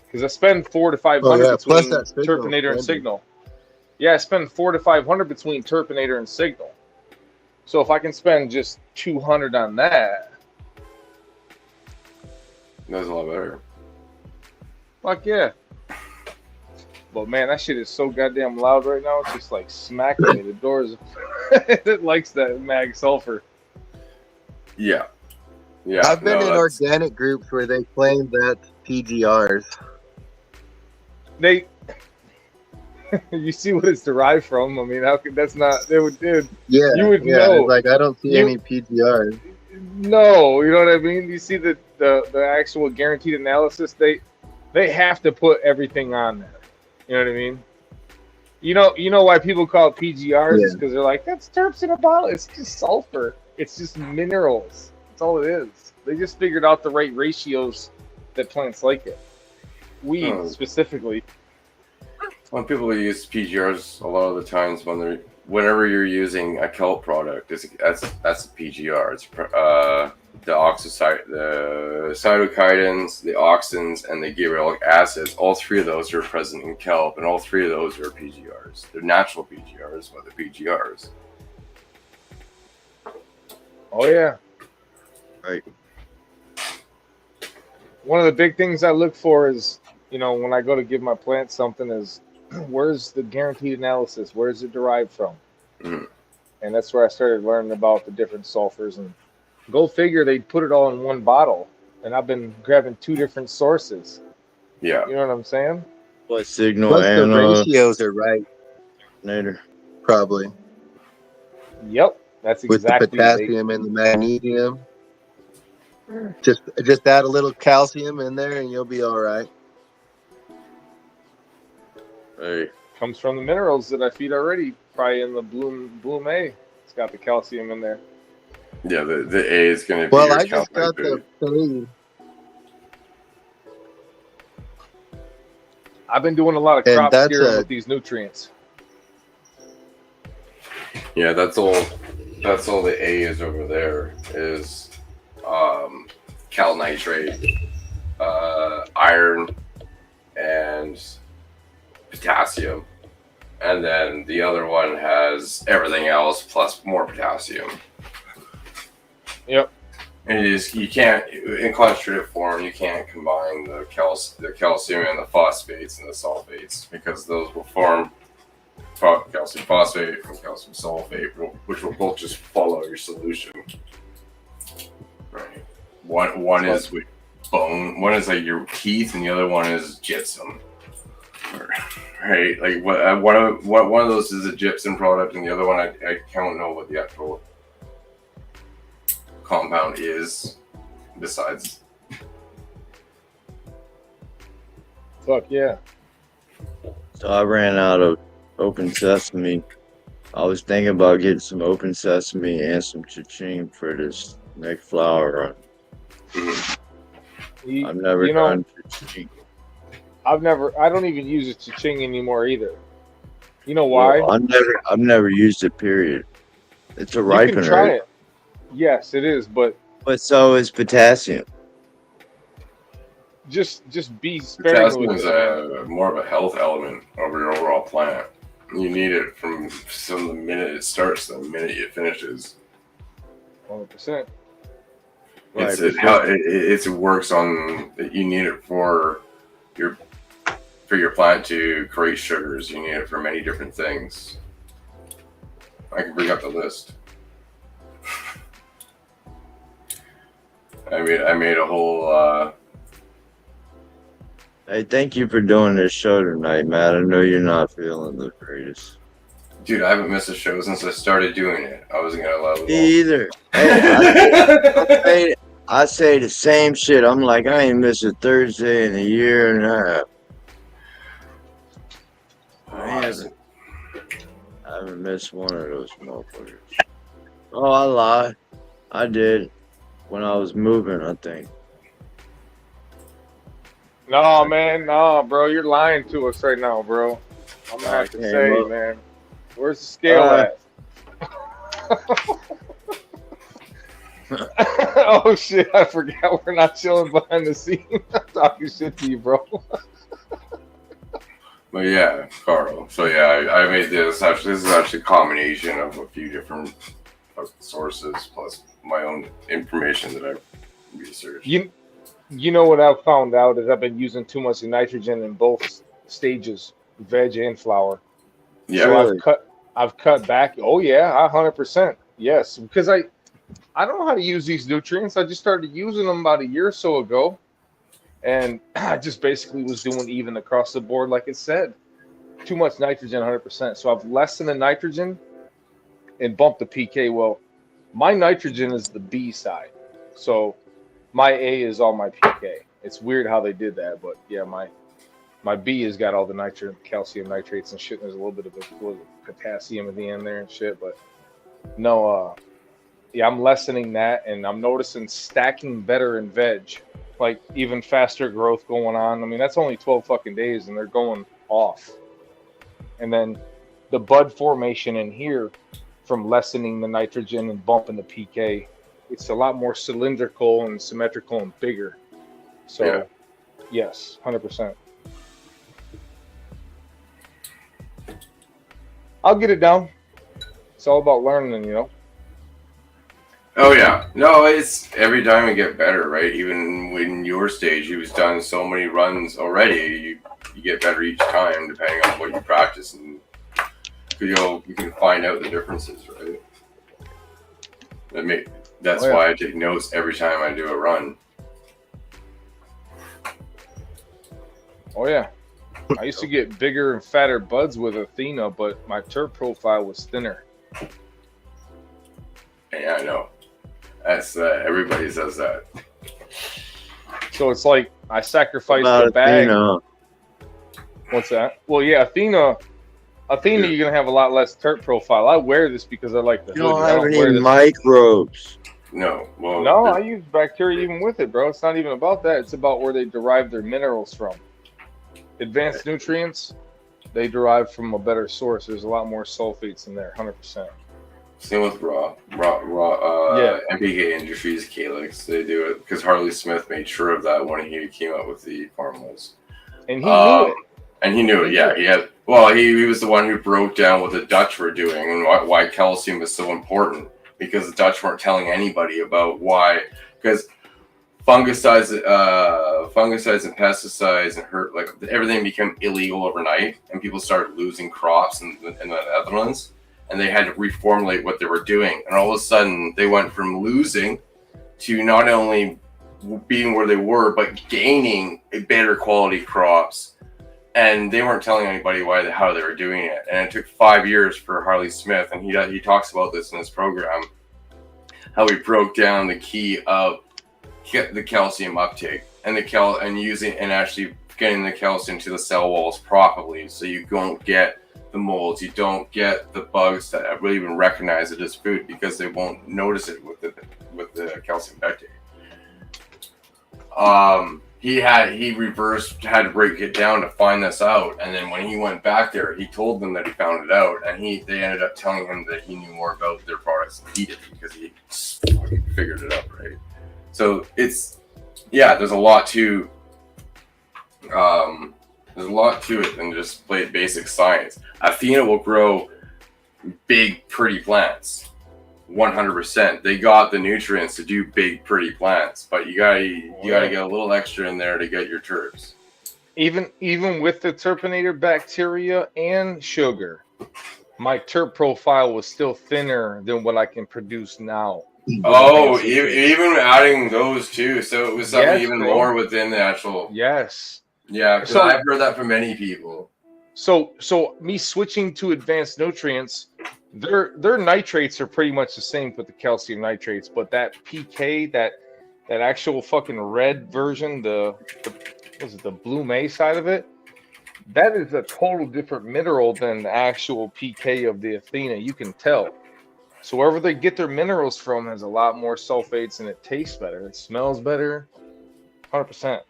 Because I spend $400 to $500 Oh, yeah, plus between that signal, Terpinator and maybe. Signal. Yeah, I spend 400 to 500 between Terpinator and Signal. So if I can spend just 200 on that, That's a lot better. fuck yeah. But man, that shit is so goddamn loud right now. It's just like smacking me. The doors, it likes that mag sulfur. Yeah. Yeah. I've been no, in that's- organic groups where they claim that PGRs. They, you see what it's derived from. I mean, how could that's not? They would, dude. Yeah, You would yeah. know. It's like I don't see You- any PGRs. No, you know what I mean. You see the actual guaranteed analysis. They have to put everything on there. You know what I mean? You know why people call it PGRs? Yeah. Is because they're like, that's terps in a bottle. It's just sulfur. It's just minerals. That's all it is. They just figured out the right ratios that plants like it. Weed Oh. specifically. When people use PGRs, a lot of the times whenever you're using a kelp product, that's a PGR. It's the cytokines, the auxins, and the gibberellic acids. All three of those are present in kelp, and all three of those are PGRs. They're natural PGRs, but they're PGRs. Oh yeah. Right. One of the big things I look for is, when I go to give my plant something, is where's the guaranteed analysis? Where's it derived from? Mhm. And that's where I started learning about the different sulfurs. And go figure, they put it all in one bottle. And I've been grabbing 2 different sources. Yeah. You know what I'm saying? What signal Plus the and ratios are right, Nader. probably, Yep, that's with exactly the potassium and the magnesium. Just add a little calcium in there, and you'll be all right. Hey, comes from the minerals that I feed already. Probably in the Bloom A. It's got the calcium in there. Yeah, the A is going to be Well, your I just got calcium the food. I've been doing a lot of And crop that's steering a- with these nutrients. Yeah, that's all the A is over there is cal nitrate, iron, and potassium. And then the other one has everything else plus more potassium. Yep. And you can't, in concentrated form, you can't combine the calcium and the phosphates and the sulfates, because those will form calcium phosphate and calcium sulfate, which will both just follow your solution. Right. One is with bone, one is like your teeth, and the other one is gypsum. Right. Like one of those is a gypsum product, and the other one I don't know what the actual compound is. Besides, Fuck yeah. so I ran out of open sesame. I was thinking about getting some open sesame and some cha-ching for this next flower run. I've never done cha-ching. I don't even use a cha-ching anymore either. You know why? Well, I've never used it, period. It's a You ripener. can try it. Yes, it is, but so is potassium. just be sparing potassium with is it. more of a health element over your overall plant. You need it from the minute it starts to the minute it finishes. 100%. Right, It works on. You need it for your plant to create sugars. You need it for many different things. I can bring up the list. I made a whole. Hey, thank you for doing this show tonight, Matt. I know you're not feeling the greatest. Dude, I haven't missed a show since I started doing it. I wasn't gonna allow it. Me either. Hey, I say the same shit. I'm like, I ain't missed a Thursday in a year and a half. I haven't missed one of those motherfuckers. Oh, I lied. I did. When I was moving, I think. No, man, no, bro. You're lying to us right now, bro. I'm gonna have to Okay, say, well- man. Where's the scale at? Oh shit! I forgot we're not chilling behind the scenes. I'm talking shit to you, bro. But yeah, Carl. So yeah, I made this. Actually, this is actually a combination of a few different sources plus my own information that I've researched. You know what I've found out is I've been using too much nitrogen in both stages, veg and flower. Yeah. So Really? I've cut back. Oh yeah, 100%. Yes, because I don't know how to use these nutrients. I just started using them about a year or so ago, and I just basically was doing even across the board, like it said. Too much nitrogen, 100%. So I've lessened the nitrogen and bumped the PK. Well, my nitrogen is the B side, so my A is all my PK. It's weird how they did that, but yeah, my B has got all the nitrogen, calcium nitrates and shit. And there's a little bit of potassium at the end there and shit, but no, yeah, I'm lessening that, and I'm noticing stacking better in veg, like even faster growth going on. I mean, that's only 12 fucking days, and they're going off. And then the bud formation in here from lessening the nitrogen and bumping the PK, it's a lot more cylindrical and symmetrical and bigger. So, yes, 100%. I'll get it down. It's all about learning, you know. Oh yeah, no, it's every time we get better, right? Even when your stage, you've done so many runs already, you get better each time depending on what you practice, and you can find out the differences, right? That's why I take notes every time I do a run. Oh yeah, I used to get bigger and fatter buds with Athena, but my terp profile was thinner. Yeah, I know. That's everybody says that. So it's like I sacrificed About the bag. Athena. What's that? Well, yeah, Athena, you're gonna have a lot less terp profile. I wear this because I like the You hoodie. don't I have don't any wear this. microbes. No, well, No, I use bacteria even with it, bro. It's not even about that. It's about where they derive their minerals from. Advanced nutrients, they derive from a better source. There's a lot more sulfates in there, 100%. same with raw Yeah. MPK Industries Calyx. They do it because Harley Smith made sure of that when he came out with the formulas. And he knew it. And he knew it. He Yeah, knew it. he had. Well, he was the one who broke down what the Dutch were doing and why calcium was so important, because the Dutch weren't telling anybody about why. Because fungicides and pesticides and like everything became illegal overnight, and people started losing crops in the Netherlands, and they had to reformulate what they were doing. And all of a sudden, they went from losing to not only being where they were, but gaining better quality crops. And they weren't telling anybody how they were doing it. And it took 5 years for Harley Smith, and he talks about this in his program, how he broke down the key of the calcium uptake and actually getting the calcium to the cell walls properly, so you don't get the molds, you don't get the bugs that really even recognize it as food, because they won't notice it with the calcium uptake. He had to break it down to find this out, and then when he went back there, he told them that he found it out, and they ended up telling him that he knew more about their products than he did, because he fucking figured it out, right? So there's a lot to it than just basic science. Athena will grow big, pretty plants. 100%. They got the nutrients to do big, pretty plants, but you gotta get a little extra in there to get your terps. Even with the terpinator bacteria and sugar, my terp profile was still thinner than what I can produce now. Oh, even adding those too. So it was something even more within the actual. Yes. Yeah, because I've heard that from many people. So me switching to advanced nutrients, their nitrates are pretty much the same with the calcium nitrates, but that PK, that actual fucking red version, the blue May side of it, that is a total different mineral than the actual PK of the Athena. You can tell. So wherever they get their minerals from has a lot more sulfates, and it tastes better. It smells better, 100%.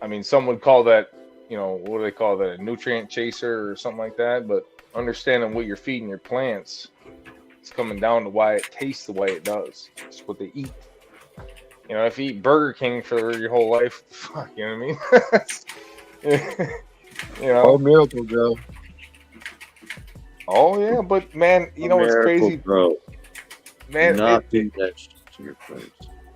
I mean, some would call that, what do they call that? A nutrient chaser or something like that. But understanding what you're feeding your plants, it's coming down to why it tastes the way it does. It's what they eat. You know, if you eat Burger King for your whole life, fuck, you know what I mean? You Oh, know? Miracle Grow. Oh yeah, but man, you know what's Miracle crazy? Grow. Man, Not feed that shit to your face.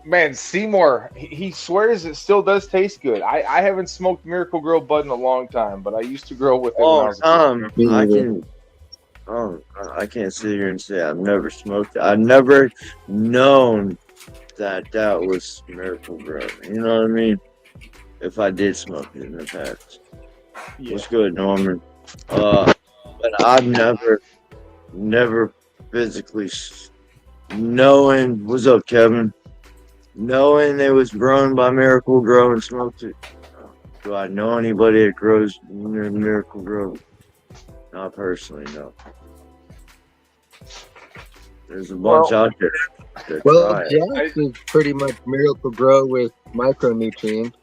man, Seymour, he swears it still does taste good. I haven't smoked Miracle Grow bud in a long time, but I used to grow with it when I Oh, was a kid. Me I neither. can. Oh, I can't sit here and say I've never smoked it. I've never known that that was Miracle Grow. You know what I mean? If I did smoke it in the past. Yeah. What's good, Norman? But I've never physically knowing. What's up, Kevin? Knowing it was grown by Miracle Grow and smoked it. Do I know anybody that grows Miracle Grow? Not personally, no. There's a bunch Well, out there that Well, try it. Jax is pretty much Miracle Grow with micronutrients.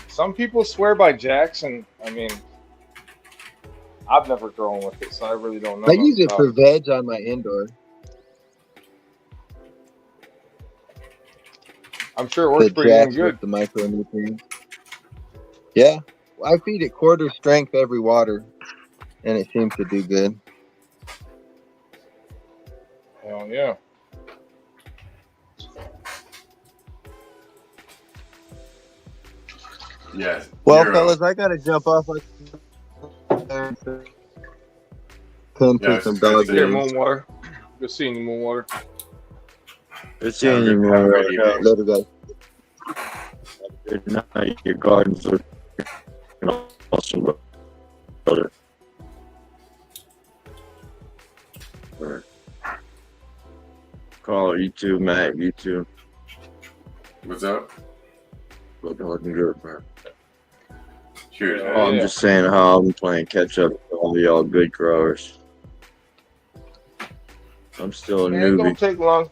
some people swear by Jackson. I mean, I've never grown with it, so I really don't know I nothing use it about for veg on my indoor. I'm sure it works The pretty damn Jax good. with the micronutrients. Yeah, I feed it quarter strength every water, and it seems to do good. Hell yeah. Yes. Well, Nero. fellas, I gotta jump off. Tend Yeah, to it's some good to dog see Here, you. days. Moonwater. Good seeing you, Moonwater. Good seeing you, Have a man. great evening. Later, guys. Good night. Your gardens look awesome, brother. Alright. Carl, you too, Matt, you too. What's up? Looking good, man. Cheers, Yeah. man. Oh, I'm just saying how I'm playing catch up with all y'all good growers. I'm still a Man, it don't newbie. take long.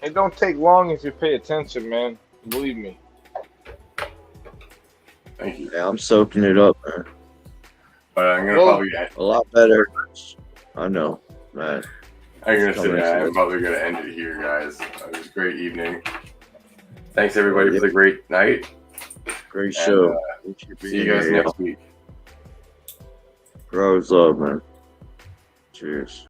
It don't take long if you pay attention, man. Believe me. Thank you. Yeah, I'm soaking it up, man. But I'm gonna Well- probably A lot better. I know, man. I'm gonna It's say coming that. I'm soon. probably gonna end it here, guys. It was a great evening. Thanks everybody for the great night. Great And, show. See you guys next week. Grows love, man. Cheers.